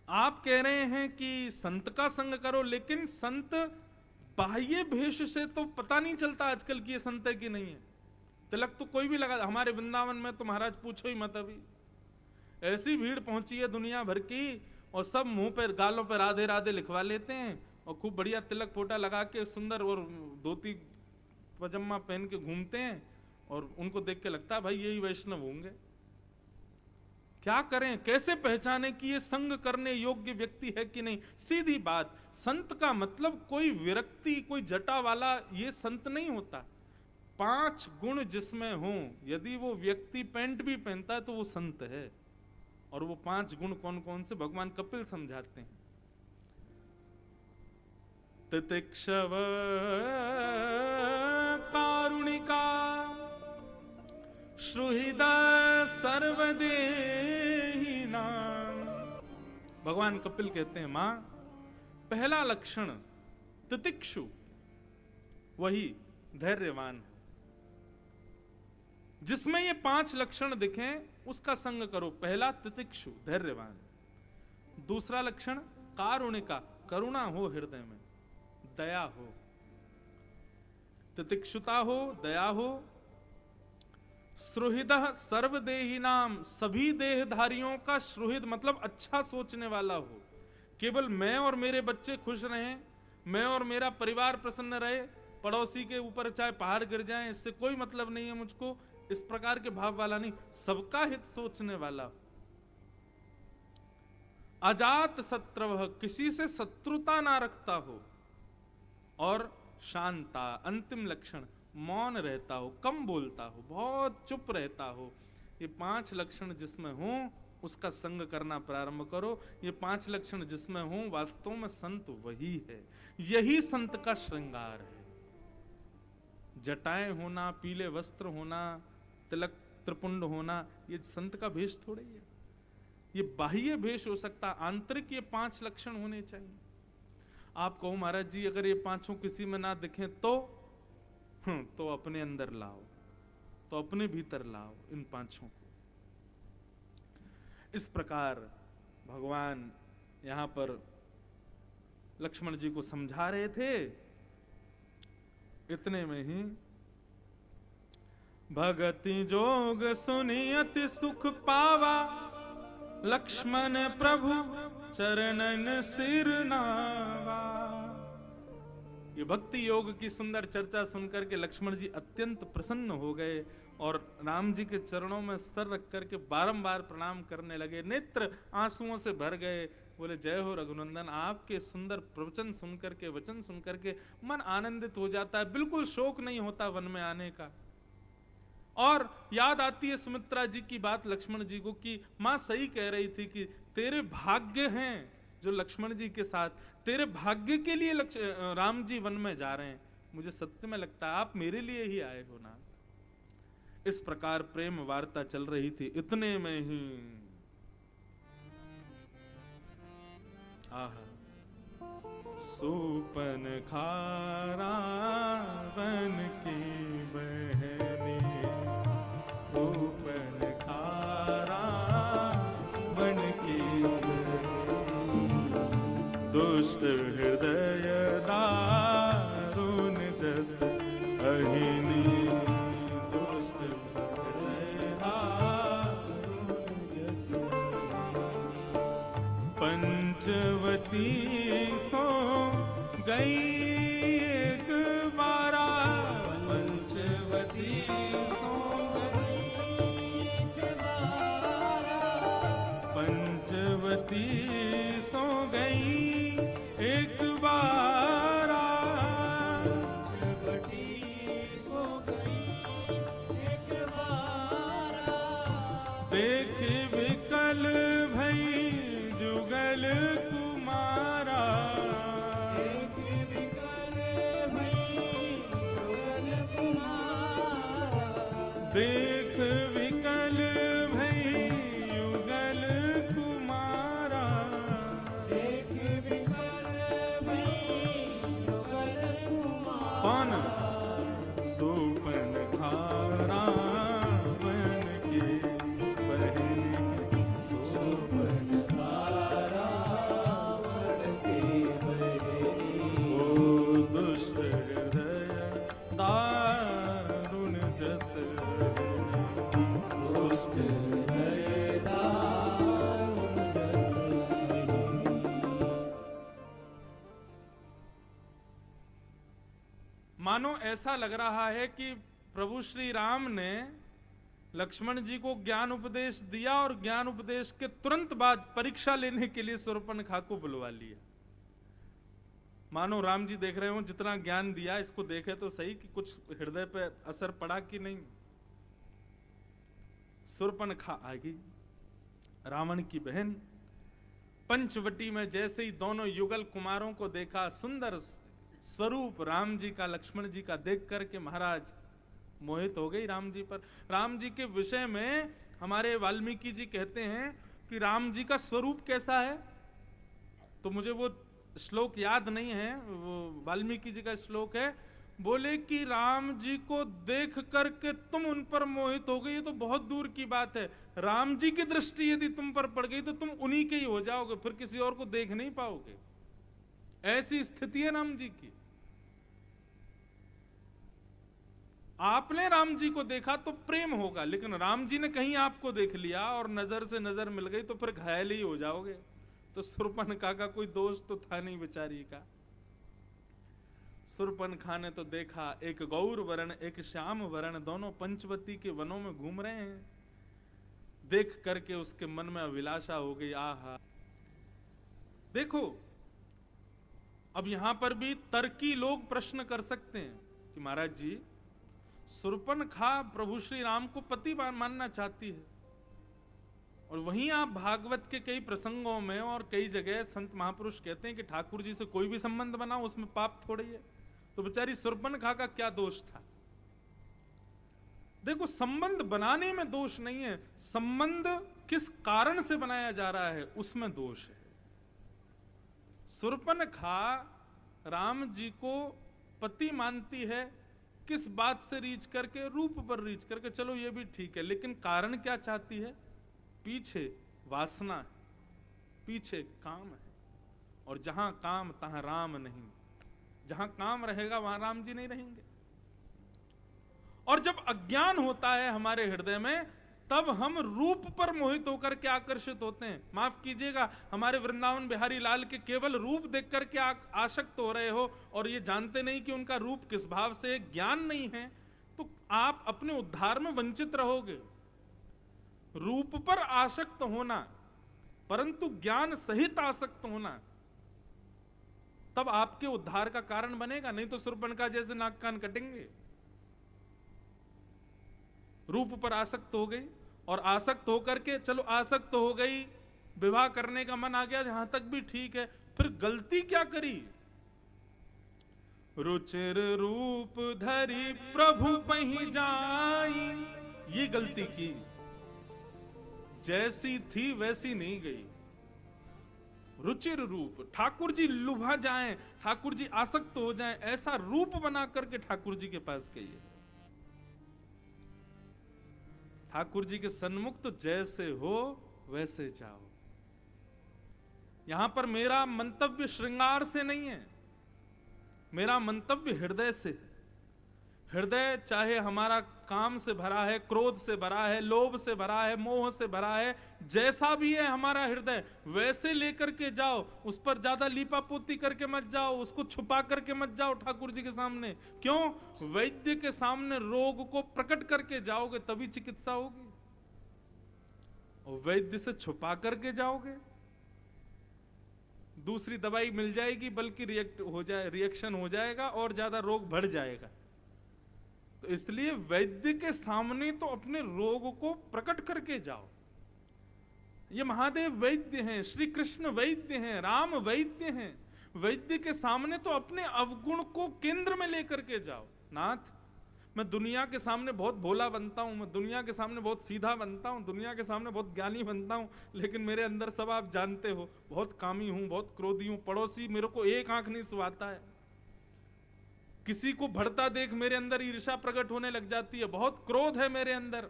आप कह रहे हैं कि संत का संग करो, लेकिन संत बाह्य भेष से तो पता नहीं चलता आजकल की ये संत है कि नहीं है। तिलक तो कोई भी लगा, हमारे वृंदावन में तो महाराज पूछो ही मत, अभी ऐसी भीड़ पहुंची है दुनिया भर की, और सब मुंह पर गालों पर राधे राधे लिखवा लेते हैं और खूब बढ़िया तिलक फोटा लगा के सुंदर और धोती पजामा पहन के घूमते हैं, और उनको देख के लगता है भाई यही वैष्णव होंगे। क्या करें, कैसे पहचाने कि ये संग करने योग्य व्यक्ति है कि नहीं? सीधी बात, संत का मतलब कोई विरक्ति, कोई जटा वाला ये संत नहीं होता। 5 गुण जिसमें हो, यदि वो व्यक्ति पैंट भी पहनता है तो वो संत है। और वो 5 गुण कौन कौन से भगवान कपिल समझाते हैं। तितिक्षव कारुणिका श्रुहृदय सर्वदेहिना। भगवान कपिल कहते हैं मां, पहला लक्षण तितिक्षु, वही धैर्यवान। जिसमें ये 5 लक्षण दिखें उसका संग करो। पहला तितिक्षु, धैर्यवान। दूसरा लक्षण कारुणिका, करुणा हो हृदय में, दया हो, तितिक्षुता हो, दया हो। सुहृदः सर्वदेही नाम, सभी देहधारियों का सुहृद मतलब अच्छा सोचने वाला हो। केवल मैं और मेरे बच्चे खुश रहें, मैं और मेरा परिवार प्रसन्न रहे, पड़ोसी के ऊपर चाहे पहाड़ गिर जाए इससे कोई मतलब नहीं है मुझको, इस प्रकार के भाव वाला नहीं, सबका हित सोचने वाला। अजात शत्रवः, किसी से शत्रुता ना रखता हो। और शांता, अंतिम लक्षण मौन रहता हो, कम बोलता हो, बहुत चुप रहता हो। ये 5 लक्षण जिसमें हो उसका संग करना प्रारंभ करो। ये 5 लक्षण जिसमें हो वास्तव में संत वही है। यही संत का श्रृंगार है। जटाएं होना, पीले वस्त्र होना, तिलक त्रिपुंड होना, ये संत का भेष थोड़े ही है। ये बाह्य भेष हो सकता, आंतरिक ये 5 लक्षण होने चाहिए। आप कहो महाराज जी अगर ये पांचों किसी में ना दिखें तो अपने अंदर लाओ, तो अपने भीतर लाओ इन पांचों को। इस प्रकार भगवान यहां पर लक्ष्मण जी को समझा रहे थे। इतने में ही भगति जोग सुनी अति सुख पावा, लक्ष्मण प्रभु चरणन सिर नावा। ये भक्ति योग की सुंदर चर्चा सुनकर के लक्ष्मण जी अत्यंत प्रसन्न हो गए और राम जी के चरणों में सर रख करके बारंबार प्रणाम करने लगे। नेत्र आंसुओं से भर गए। बोले जय हो रघुनंदन, आपके सुंदर प्रवचन सुनकर के, वचन सुनकर के मन आनंदित हो जाता है, बिल्कुल शोक नहीं होता वन में आने का। और याद आती है सुमित्रा जी की बात लक्ष्मण जी को कि मां सही कह रही थी कि तेरे भाग्य हैं जो लक्ष्मण जी के साथ, तेरे भाग्य के लिए राम जी वन में जा रहे हैं। मुझे सत्य में लगता है आप मेरे लिए ही आए हो ना। इस प्रकार प्रेम वार्ता चल रही थी। इतने में ही सूपन खारा बन की बहनी, सूपन खारा बन की बहनी, दुष्ट हृदय दारुण जस अहिनी, दुष्ट हृदय दारुण जस पंचवती सो गई एक बारा, पंचवती सो गई एक बारा, पंचवती सो गई एक बारा, पंचवती सो गई एक बारा, देख विकल भई जुगल कुमारा, देख विकल भई जुगल कुमारा, देख विकल भई युगल कुमारा, देख विकल भई युगल कुमारा। कौन? सूपन खारा बन के बहनी, सूपन खारा बन के बहनी, ओ दुष्ट हृदय दारुण जस, दुष्ट हृदय दारुण जस। मानो ऐसा लग रहा है कि प्रभु श्री राम ने लक्ष्मण जी को ज्ञान उपदेश दिया और ज्ञान उपदेश के तुरंत बाद परीक्षा लेने के लिए शूर्पणखा को बुलवा लिया। मानो राम जी देख रहे हो जितना ज्ञान दिया इसको देखे तो सही कि कुछ हृदय पे असर पड़ा कि नहीं। शूर्पणखा आ गई, रावण की बहन। पंचवटी में जैसे ही दोनों युगल कुमारों को देखा, सुंदर स्वरूप राम जी का लक्ष्मण जी का देख करके महाराज मोहित हो गई राम जी पर। राम जी के विषय में हमारे वाल्मीकि जी कहते हैं कि राम जी का स्वरूप कैसा है, तो मुझे वो श्लोक याद नहीं है, वो वाल्मीकि जी का श्लोक है। बोले कि राम जी को देख करके तुम उन पर मोहित हो गई, ये तो बहुत दूर की बात है। राम जी की दृष्टि यदि तुम पर पड़ गई तो तुम उन्हीं के ही हो जाओगे, फिर किसी और को देख नहीं पाओगे। ऐसी स्थिति है राम जी की। आपने राम जी को देखा तो प्रेम होगा, लेकिन राम जी ने कहीं आपको देख लिया और नजर से नजर मिल गई तो फिर घायल ही हो जाओगे। तो शूर्पणखा का कोई दोष तो था नहीं बेचारी का। शूर्पणखा ने तो देखा एक गौर वर्ण एक श्याम वर्ण दोनों पंचवती के वनों में घूम रहे हैं। देख करके उसके मन में अभिलाषा हो गई, आहा। देखो अब यहां पर भी तर्की लोग प्रश्न कर सकते हैं कि महाराज जी शूर्पणखा प्रभु श्री राम को पति मानना चाहती है, और वहीं आप भागवत के कई प्रसंगों में और कई जगह संत महापुरुष कहते हैं कि ठाकुर जी से कोई भी संबंध बनाओ उसमें पाप थोड़ी है। तो बेचारी शूर्पणखा का क्या दोष था। देखो, संबंध बनाने में दोष नहीं है, संबंध किस कारण से बनाया जा रहा है उसमें दोष है। शूर्पणखा राम जी को पति मानती है, किस बात से रीच करके? रूप पर रीच करके। चलो ये भी ठीक है, लेकिन कारण क्या चाहती है? पीछे वासना है, पीछे काम है, और जहां काम तहां राम नहीं। जहां काम रहेगा वहां राम जी नहीं रहेंगे। और जब अज्ञान होता है हमारे हृदय में, तब हम रूप पर मोहित होकर के आकर्षित होते हैं। माफ कीजिएगा, हमारे वृंदावन बिहारी लाल के केवल रूप देख करके आसक्त हो रहे हो और ये जानते नहीं कि उनका रूप किस भाव से, ज्ञान नहीं है, तो आप अपने उद्धार में वंचित रहोगे। रूप पर आसक्त होना, परंतु ज्ञान सहित आसक्त होना, तब आपके उद्धार का कारण बनेगा। नहीं तो शूर्पणखा जैसे नाक कान कटेंगे। रूप पर आसक्त हो गई, और आसक्त होकर के, चलो आसक्त हो गई, विवाह करने का मन आ गया, यहां तक भी ठीक है। फिर गलती क्या करी? रुचिर रूप धरी प्रभु पही जाई, ये गलती की। जैसी थी वैसी नहीं गई। रुचिर रूप, ठाकुर जी लुभा जाएं, ठाकुर जी आसक्त हो जाएं, ऐसा रूप बना करके ठाकुर जी के पास गई है। ठाकुर जी के सन्मुख तो जैसे हो वैसे जाओ। यहां पर मेरा मंतव्य श्रृंगार से नहीं है, मेरा मंतव्य हृदय से है। हृदय चाहे हमारा काम से भरा है, क्रोध से भरा है, लोभ से भरा है, मोह से भरा है, जैसा भी है हमारा हृदय, वैसे लेकर के जाओ। उस पर ज्यादा लीपापोती करके मत जाओ, उसको छुपा करके मत जाओ ठाकुर जी के सामने। क्यों? वैद्य के सामने रोग को प्रकट करके जाओगे तभी चिकित्सा होगी, और वैद्य से छुपा करके जाओगे दूसरी दवाई मिल जाएगी, बल्कि रिएक्शन हो जाएगा और ज्यादा रोग बढ़ जाएगा। तो इसलिए वैद्य के सामने तो अपने रोग को प्रकट करके जाओ। ये महादेव वैद्य हैं, श्री कृष्ण वैद्य हैं, राम वैद्य हैं। वैद्य के सामने तो अपने अवगुण को केंद्र में लेकर के जाओ। नाथ, मैं दुनिया के सामने बहुत भोला बनता हूं, मैं दुनिया के सामने बहुत सीधा बनता हूं, दुनिया के सामने बहुत ज्ञानी बनता हूं, लेकिन मेरे अंदर सब आप जानते हो, बहुत कामी हूं, बहुत क्रोधी हूं। पड़ोसी मेरे को एक आंख नहीं सुहाता है, किसी को बढ़ता देख मेरे अंदर ईर्ष्या प्रकट होने लग जाती है, बहुत क्रोध है मेरे अंदर,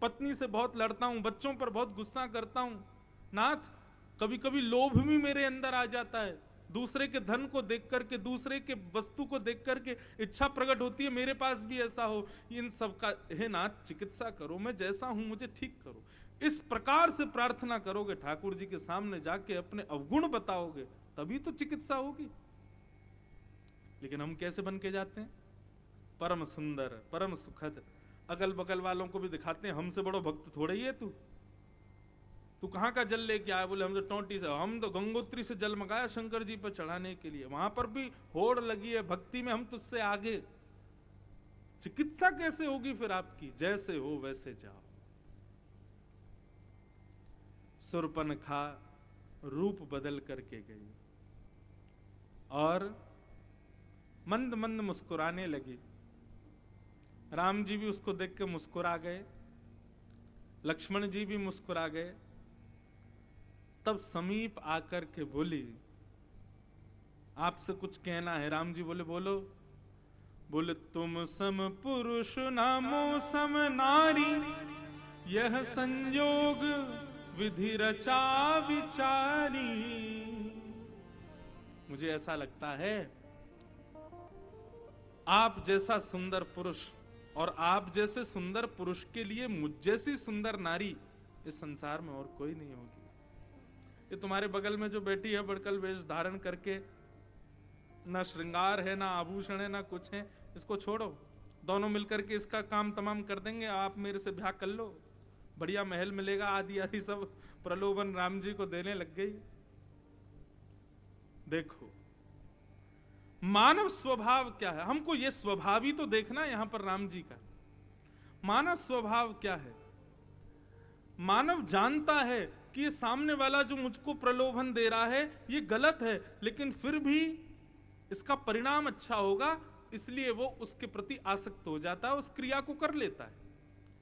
पत्नी से बहुत लड़ता हूं, बच्चों पर बहुत गुस्सा करता हूं। नाथ, कभी कभी लोभ भी मेरे अंदर आ जाता है, दूसरे के धन को देख करके, दूसरे के वस्तु को देख करके इच्छा प्रकट होती है मेरे पास भी ऐसा हो। इन सब का हे नाथ चिकित्सा करो, मैं जैसा हूं मुझे ठीक करो। इस प्रकार से प्रार्थना करोगे, ठाकुर जी के सामने जाके अपने अवगुण बताओगे, तभी तो चिकित्सा होगी। लेकिन हम कैसे बन के जाते हैं? परम सुंदर, परम सुखद, अगल बगल वालों को भी दिखाते हैं हमसे बड़ो भक्त थोड़ा ही है तू कहां का जल लेके आया? बोले हम तो टोंटी से, हम तो गंगोत्री से जल मंगाया शंकर जी पर चढ़ाने के लिए, वहां पर भी होड़ लगी है भक्ति में, हम तुझसे आगे। चिकित्सा कैसे होगी फिर आपकी? जैसे हो वैसे जाओ। शूर्पणखा रूप बदल करके गई और मंद मंद मुस्कुराने लगी। राम जी भी उसको देख के मुस्कुरा गए, लक्ष्मण जी भी मुस्कुरा गए। तब समीप आकर के बोली, आपसे कुछ कहना है। राम जी बोले, बोलो। बोले, तुम सम पुरुष नामो सम नारी, यह संयोग विधि रचा विचारी। मुझे ऐसा लगता है आप जैसा सुंदर पुरुष और आप जैसे सुंदर पुरुष के लिए मुझ जैसी सुंदर नारी इस संसार में और कोई नहीं होगी। ये तुम्हारे बगल में जो बैठी है बड़कल वेश धारण करके, ना श्रृंगार है, ना आभूषण है, ना कुछ है, इसको छोड़ो, दोनों मिलकर के इसका काम तमाम कर देंगे। आप मेरे से ब्याह कर लो, बढ़िया महल मिलेगा, आदि आदि सब प्रलोभन राम जी को देने लग गई। देखो मानव स्वभाव क्या है, हमको ये स्वभाव ही तो देखना है यहां पर राम जी का। मानव स्वभाव क्या है? मानव जानता है कि ये सामने वाला जो मुझको प्रलोभन दे रहा है ये गलत है, लेकिन फिर भी इसका परिणाम अच्छा होगा, इसलिए वो उसके प्रति आसक्त हो जाता है, उस क्रिया को कर लेता है।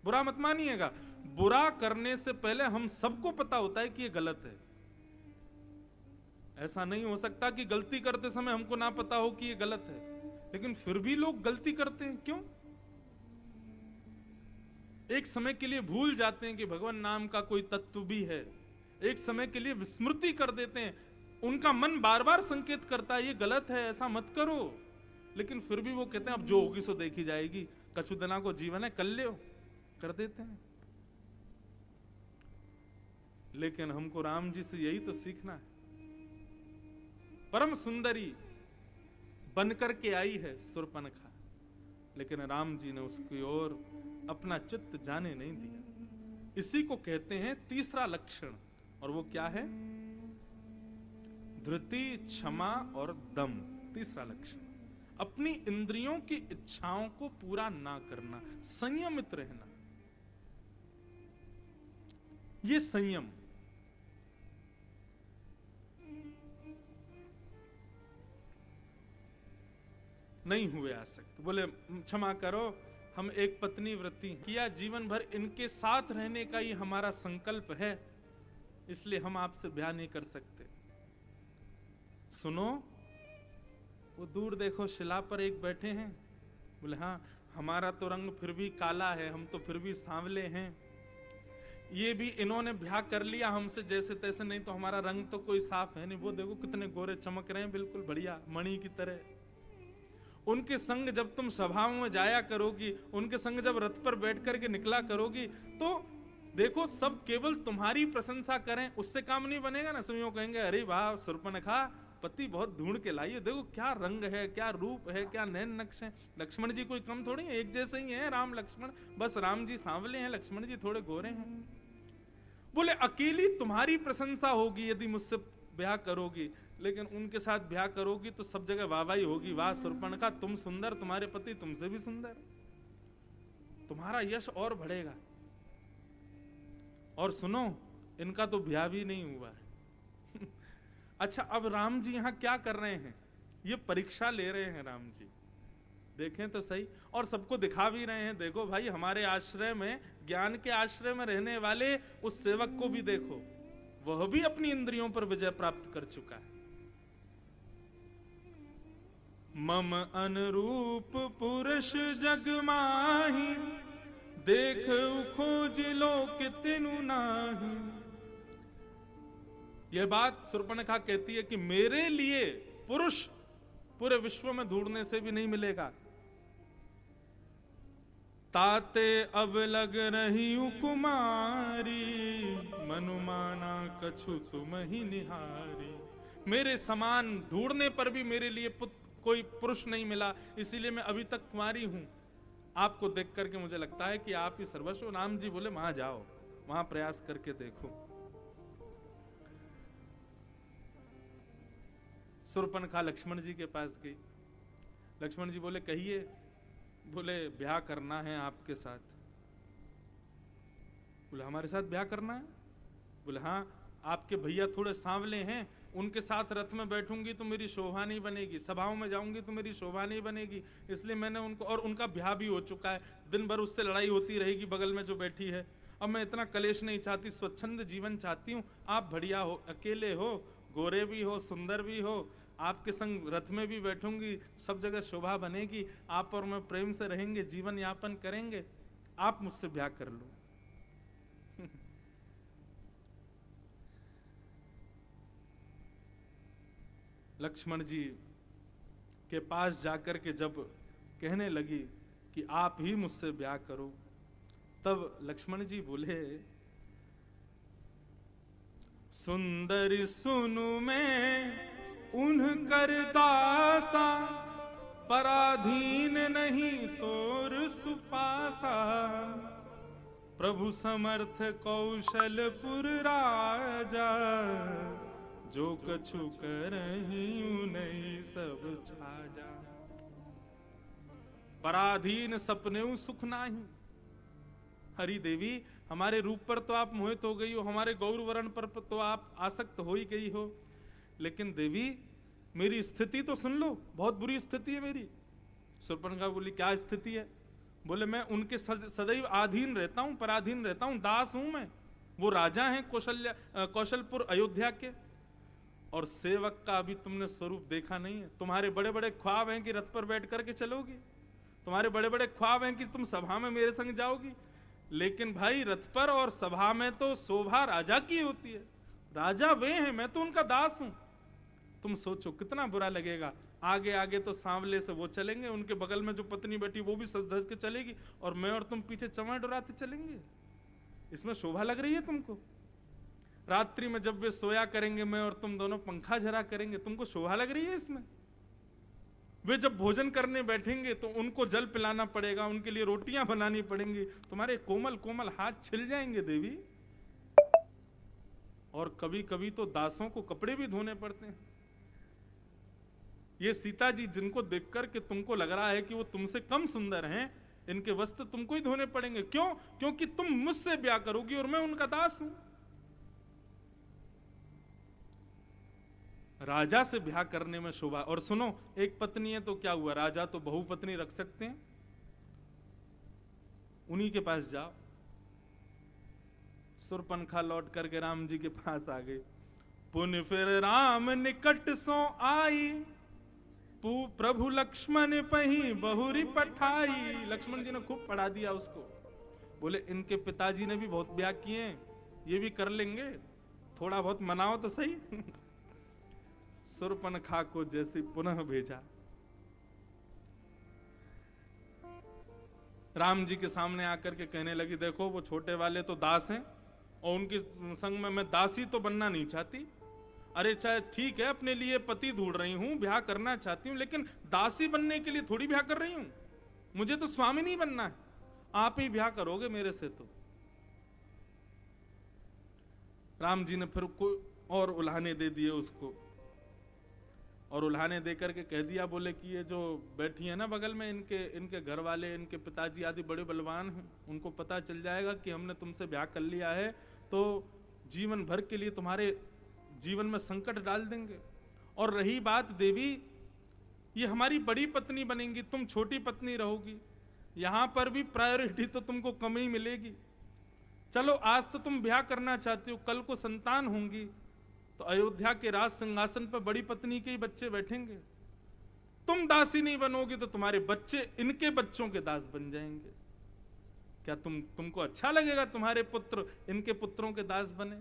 बुरा मत मानिएगा, बुरा करने से पहले हम सबको पता होता है कि ये गलत है। ऐसा नहीं हो सकता कि गलती करते समय हमको ना पता हो कि ये गलत है, लेकिन फिर भी लोग गलती करते हैं। क्यों? एक समय के लिए भूल जाते हैं कि भगवान नाम का कोई तत्व भी है, एक समय के लिए विस्मृति कर देते हैं, उनका मन बार बार संकेत करता है ये गलत है, ऐसा मत करो, लेकिन फिर भी वो कहते हैं अब जो होगी सो देखी जाएगी, कछुदना को जीवन है, कर ले, कर देते हैं। लेकिन हमको राम जी से यही तो सीखना है। परम सुंदरी बनकर के आई है शूर्पणखा, लेकिन राम जी ने उसकी ओर अपना चित्त जाने नहीं दिया। इसी को कहते हैं तीसरा लक्षण, और वो क्या है? धृति, क्षमा और दम। तीसरा लक्षण अपनी इंद्रियों की इच्छाओं को पूरा ना करना, संयमित रहना। ये संयम नहीं हुए आ सकते। बोले क्षमा करो, हम एक पत्नी व्रती किया, जीवन भर इनके साथ रहने का ही हमारा संकल्प है, इसलिए हम आपसे ब्याह नहीं कर सकते। सुनो, वो दूर देखो शिला पर एक बैठे हैं। बोले हाँ, हमारा तो रंग फिर भी काला है, हम तो फिर भी सांवले हैं, ये भी इन्होंने ब्याह कर लिया हमसे जैसे तैसे, नहीं तो हमारा रंग तो कोई साफ है नहीं। वो देखो कितने गोरे चमक रहे हैं, बिल्कुल बढ़िया मणि की तरह। उनके संग जब तुम सभाओं में जाया करोगी, उनके संग जब रथ पर बैठ करके निकला करोगी, तो देखो सब केवल तुम्हारी प्रशंसा करें, उससे काम नहीं बनेगा ना। सब यूं कहेंगे अरे वाह शूर्पणखा पति बहुत ढूंढ के लाई है, देखो क्या रंग है, क्या रूप है, क्या नैन नक्श है। लक्ष्मण जी कोई कम थोड़ी है, एक जैसे ही है राम लक्ष्मण, बस राम जी सांवले हैं, लक्ष्मण जी थोड़े गोरे हैं। बोले अकेली तुम्हारी प्रशंसा होगी यदि मुझसे ब्याह करोगी, लेकिन उनके साथ ब्याह करोगी तो सब जगह वाहवाही होगी, वाह शूर्पणखा तुम सुंदर, तुम्हारे पति तुमसे भी सुंदर, तुम्हारा यश और बढ़ेगा। और सुनो, इनका तो ब्याह भी नहीं हुआ है। अच्छा, अब राम जी यहां क्या कर रहे हैं? ये परीक्षा ले रहे हैं राम जी, देखें तो सही, और सबको दिखा भी रहे हैं। देखो भाई, हमारे आश्रय में, ज्ञान के आश्रय में रहने वाले उस सेवक को भी देखो, वह भी अपनी इंद्रियों पर विजय प्राप्त कर चुका है। मम अनुरूप पुरुष जग माही, देख खोज लोक तिनु नाही। यह बात शूर्पणखा कहती है कि मेरे लिए पुरुष पूरे विश्व में ढूंढने से भी नहीं मिलेगा। ताते अब लग रही कुमारी, मनुमाना कछु तुम ही निहारी। मेरे समान ढूंढने पर भी मेरे लिए कोई पुरुष नहीं मिला, इसीलिए मैं अभी तक कुमारी हूं। आपको देख करके मुझे लगता है कि आप ही सर्वस्व। राम जी बोले वहां जाओ, वहां प्रयास करके देखो। शूर्पणखा लक्ष्मण जी के पास गई। लक्ष्मण जी बोले कहिए। बोले ब्याह करना है आपके साथ। बोले हमारे साथ ब्याह करना है? बोले हाँ, आपके भैया थोड़े सांवले हैं, उनके साथ रथ में बैठूंगी तो मेरी शोभा नहीं बनेगी, सभाओं में जाऊंगी तो मेरी शोभा नहीं बनेगी, इसलिए मैंने उनको, और उनका ब्याह भी हो चुका है, दिन भर उससे लड़ाई होती रहेगी बगल में जो बैठी है। अब मैं इतना कलेश नहीं चाहती, स्वच्छंद जीवन चाहती हूँ। आप बढ़िया हो, अकेले हो, गोरे भी हो, सुंदर भी हो, आपके संग रथ में भी बैठूंगी, सब जगह शोभा बनेगी, आप और मैं प्रेम से रहेंगे, जीवन यापन करेंगे, आप मुझसे ब्याह कर लो। लक्ष्मण जी के पास जाकर के जब कहने लगी कि आप ही मुझसे ब्याह करो, तब लक्ष्मण जी बोले सुंदर सुनु मैं उन्ह कर दासा, पराधीन नहीं तोर सुपासा। प्रभु समर्थ कौशलपुर राजा, जो कछु करहिं नहीं सब छाजा। पराधीन सपने सुख नाही। हरि देवी, हमारे रूप पर तो आप मोहित हो गई हो, हमारे गौर वर्ण पर तो आप आसक्त हो ही गई हो, लेकिन देवी मेरी स्थिति तो सुन लो, बहुत बुरी स्थिति है मेरी। शूर्पणखा बोली क्या स्थिति है? बोले मैं उनके सदैव अधीन रहता हूं, पराधीन रहता हूं, दास हूं मैं। वो राजा हैं कौशलपुर अयोध्या के, और सेवक का अभी तुमने स्वरूप देखा नहीं है। तुम्हारे बड़े बड़े ख्वाब हैं कि रथ पर बैठ करके चलोगी, तुम्हारे बड़े बड़े ख्वाब हैं कि तुम सभा में मेरे संग जाओगी, लेकिन भाई रथ पर और सभा में तो शोभा राजा की होती है। राजा वे हैं, मैं तो उनका दास हूं। तुम सोचो कितना बुरा लगेगा। आगे आगे तो सांवले से वो चलेंगे, उनके बगल में जो पत्नी बैठी वो भी सज धज के चलेगी, और मैं और तुम पीछे चमड़ डुराते चलेंगे। इसमें शोभा लग रही है तुमको? रात्रि में जब वे सोया करेंगे, मैं और तुम दोनों पंखा झरा करेंगे, तुमको शोभा लग रही है इसमें? वे जब भोजन करने बैठेंगे तो उनको जल पिलाना पड़ेगा, उनके लिए रोटियां बनानी पड़ेंगी, तुम्हारे कोमल कोमल हाथ छिल जाएंगे देवी। और कभी कभी तो दासों को कपड़े भी धोने पड़ते हैं। ये सीता जी जिनको देखकर कि तुमको लग रहा है कि वो तुमसे कम सुंदर हैं, इनके वस्त्र तुमको ही धोने पड़ेंगे। क्यों? क्योंकि तुम मुझसे ब्याह करोगी और मैं उनका दास हूं। राजा से ब्याह करने में शोभा। और सुनो, एक पत्नी है तो क्या हुआ, राजा तो बहुपत्नी रख सकते हैं, उन्हीं के पास जाओ। शूर्पणखा लौट करके राम जी के पास आ गई। पुन फिर राम निकट सो आई, प्रभु लक्ष्मण पही बहुरी पठाई। लक्ष्मण जी ने खूब पढ़ा दिया उसको। बोले इनके पिताजी ने भी बहुत ब्याह किए हैं, ये भी कर लेंगे, थोड़ा बहुत मनाओ तो सही। शूर्पणखा को जैसे पुनः भेजा, राम जी के सामने आकर के कहने लगी, देखो वो छोटे वाले तो दास हैं और उनके संग में मैं दासी तो बनना नहीं चाहती। अरे चाहे ठीक है, अपने लिए पति ढूंढ रही हूं, ब्याह करना चाहती हूं, लेकिन दासी बनने के लिए थोड़ी ब्याह कर रही हूं। मुझे तो स्वामी नहीं बनना है, आप ही ब्याह करोगे मेरे से। तो राम जी ने फिर कोई और उल्हाने दे दिए उसको, और उल्हाने देकर के कह दिया, बोले कि ये जो बैठी है ना बगल में, इनके घर वाले, इनके पिताजी आदि बड़े बलवान हैं, उनको पता चल जाएगा कि हमने तुमसे ब्याह कर लिया है तो जीवन भर के लिए तुम्हारे जीवन में संकट डाल देंगे। और रही बात देवी, ये हमारी बड़ी पत्नी बनेंगी, तुम छोटी पत्नी रहोगी, यहां पर भी प्रायोरिटी तो तुमको कम ही मिलेगी। चलो आज तो तुम ब्याह करना चाहती हो, कल को संतान होंगी तो अयोध्या के राज सिंहासन पर बड़ी पत्नी के ही बच्चे बैठेंगे। तुम दासी नहीं बनोगी तो तुम्हारे बच्चे इनके बच्चों के दास बन जाएंगे। क्या तुमको अच्छा लगेगा तुम्हारे पुत्र इनके पुत्रों के दास बने?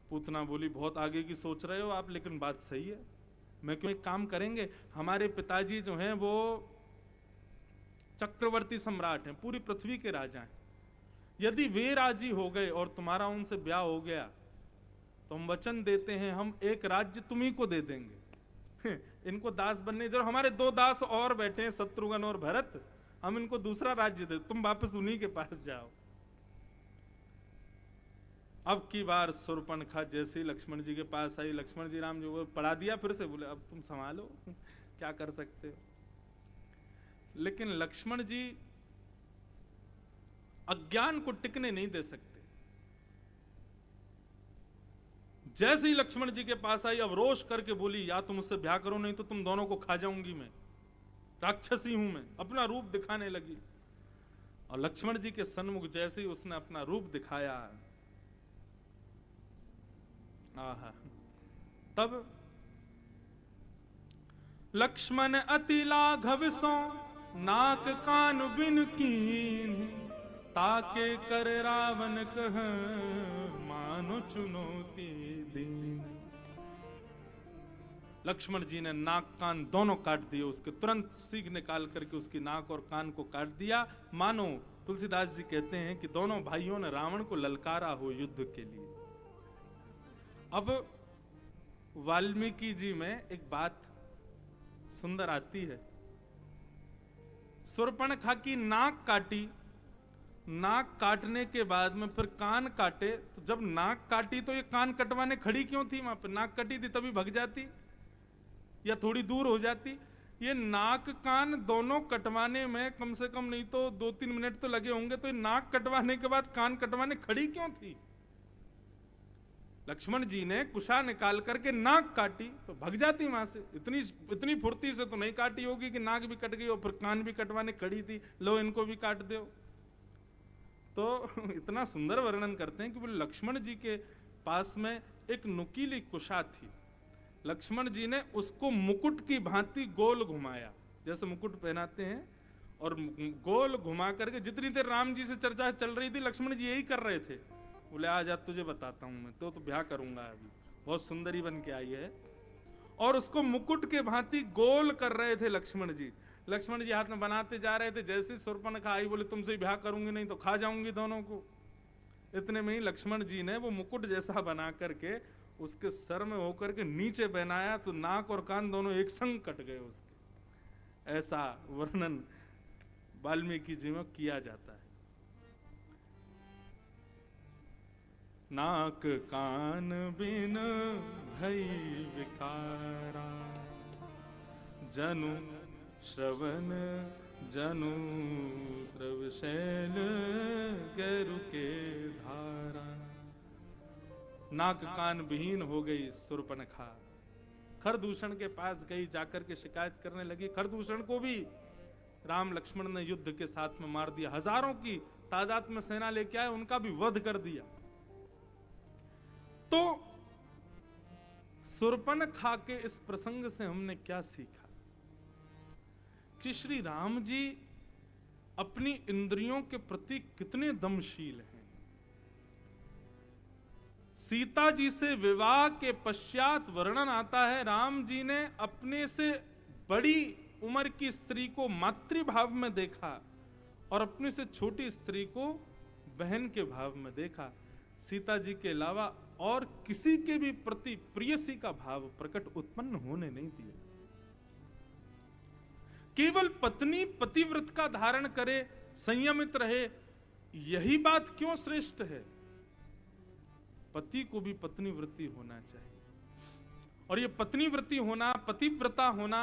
पूतना बोली, बहुत आगे की सोच रहे हो आप, लेकिन बात सही है। मैं क्यों, एक काम करेंगे, हमारे पिताजी जो हैं वो चक्रवर्ती सम्राट हैं, पूरी पृथ्वी के राजा हैं। यदि वे राजी हो गए और तुम्हारा उनसे ब्याह हो गया तो हम वचन देते हैं, हम एक राज्य तुम्हीं को दे देंगे। इनको दास बनने जरूर, हमारे 2 दास और बैठे हैं, शत्रुघ्न और भरत, हम इनको दूसरा राज्य दे, तुम वापस उन्हीं के पास जाओ। अब की बार शूर्पणखा जैसे ही लक्ष्मण जी के पास आई, लक्ष्मण जी राम जी को पढ़ा दिया फिर से, बोले अब तुम संभालो, क्या कर सकते हो। लेकिन लक्ष्मण जी अज्ञान को टिकने नहीं दे सकते। जैसे ही लक्ष्मण जी के पास आई, अब रोष करके बोली, या तुम मुझसे ब्याह करो नहीं तो तुम दोनों को खा जाऊंगी मैं, राक्षसी हूं मैं। अपना रूप दिखाने लगी, और लक्ष्मण जी के सन्मुख जैसे ही उसने अपना रूप दिखाया, आहा, तब लक्ष्मण अति लाघव सो नाक कान बिन कीन, ताके कर रावण कह मानो चुनौती दीन। लक्ष्मण जी ने नाक कान दोनों काट दिए उसके, तुरंत सींग निकाल करके उसकी नाक और कान को काट दिया, मानो तुलसीदास जी कहते हैं कि दोनों भाइयों ने रावण को ललकारा हो युद्ध के लिए। अब वाल्मीकि जी में एक बात सुंदर आती है, शूर्पणखा की नाक काटी, नाक काटने के बाद में फिर कान काटे, तो जब नाक काटी तो ये कान कटवाने खड़ी क्यों थी वहां पर? नाक कटी थी तभी भग जाती या थोड़ी दूर हो जाती। ये नाक कान दोनों कटवाने में कम से कम नहीं तो 2-3 मिनट तो लगे होंगे, तो ये नाक कटवाने के बाद कान कटवाने खड़ी क्यों थी? लक्ष्मण जी ने कुशा निकाल करके नाक काटी तो भग जाती वहां से। इतनी इतनी फुर्ती से तो नहीं काटी होगी कि नाक भी कट गई और फिर कान भी कटवाने खड़ी थी, लो इनको भी काट दो। तो इतना सुंदर वर्णन करते हैं कि बोले लक्ष्मण जी के पास में एक नुकीली कुशा थी। लक्ष्मण जी ने उसको मुकुट की भांति गोल घुमाया, जैसे मुकुट पहनाते हैं, और गोल घुमा करके जितनी देर राम जी से चर्चा चल रही थी लक्ष्मण जी यही कर रहे थे। बोले आ जा तुझे बताता हूं मैं, तो ब्याह करूंगा अभी, बहुत सुंदरी बन के आई है। और उसको मुकुट के भांति गोल कर रहे थे लक्ष्मण जी। लक्ष्मण जी हाथ में बनाते जा रहे थे, जैसे शूर्पणखा आई बोले तुमसे ब्याह करूंगी नहीं तो खा जाऊंगी दोनों को। इतने में ही लक्ष्मण जी ने वो मुकुट जैसा बना करके उसके सर में होकर के नीचे पहनाया तो नाक और कान दोनों एक संग कट गए उसके। ऐसा वर्णन वाल्मीकि जी में किया जाता है। नाक कान बिन भई विकारा, जनु श्रवण जनु द्रवशैल गरु के धारा। नाक कान विहीन हो गई शूर्पणखा, खरदूषण के पास गई, जाकर के शिकायत करने लगी। खरदूषण को भी राम लक्ष्मण ने युद्ध के साथ में मार दिया, हजारों की तादाद में सेना लेके आए, उनका भी वध कर दिया। तो शूर्पणखा के इस प्रसंग से हमने क्या सीखा कि श्री राम जी अपनी इंद्रियों के प्रति कितने दमशील हैं। सीता जी से विवाह के पश्चात वर्णन आता है, राम जी ने अपने से बड़ी उम्र की स्त्री को मातृभाव में देखा और अपने से छोटी स्त्री को बहन के भाव में देखा। सीता जी के अलावा और किसी के भी प्रति प्रियसी का भाव प्रकट उत्पन्न होने नहीं दिया। केवल पत्नी पतिव्रत का धारण करे, संयमित रहे, यही बात क्यों श्रेष्ठ है? पति को भी पत्नी वृत्ति होना चाहिए, और ये पत्नी वृत्ति होना, पतिव्रता होना,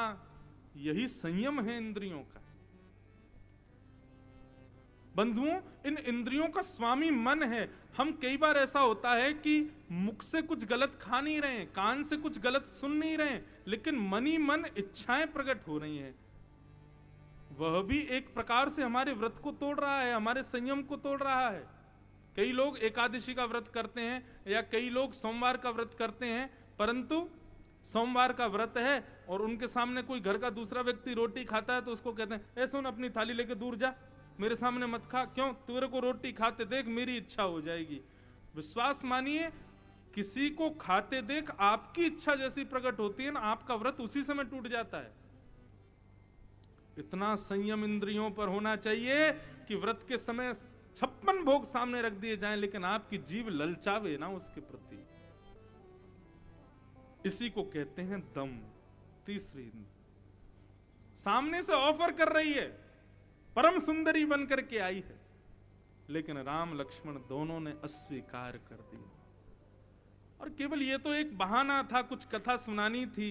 यही संयम है इंद्रियों का। बंधुओं, इन इंद्रियों का स्वामी मन है। हम कई बार ऐसा होता है कि मुख से कुछ गलत खा नहीं रहे, कान से कुछ गलत सुन नहीं रहे, लेकिन मन ही मन इच्छाएं प्रकट हो रही हैं। वह भी एक प्रकार से हमारे व्रत को तोड़ रहा है, हमारे संयम को तोड़ रहा है। कई लोग एकादशी का व्रत करते हैं या कई लोग सोमवार का व्रत करते हैं, परंतु सोमवार का व्रत है और उनके सामने कोई घर का दूसरा व्यक्ति रोटी खाता है तो उसको कहते हैं, ए सुन, अपनी थाली लेके दूर जा, मेरे सामने मत खा। क्यों? तेरे को रोटी खाते देख मेरी इच्छा हो जाएगी। विश्वास मानिए, किसी को खाते देख आपकी इच्छा जैसी प्रकट होती है ना, आपका व्रत उसी समय टूट जाता है। इतना संयम इंद्रियों पर होना चाहिए कि व्रत के समय 56 भोग सामने रख दिए जाएं, लेकिन आपकी जीव ललचावे ना उसके प्रति। इसी को कहते हैं दम। तीसरी इंद्र सामने से ऑफर कर रही है, परम सुंदरी बनकर के आई है, लेकिन राम लक्ष्मण दोनों ने अस्वीकार कर दिया। और केवल ये तो एक बहाना था, कुछ कथा सुनानी थी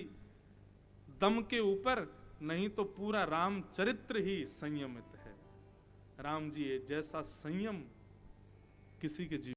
दम के ऊपर, नहीं तो पूरा राम चरित्र ही संयमित है। राम जी जैसा संयम किसी के जीवन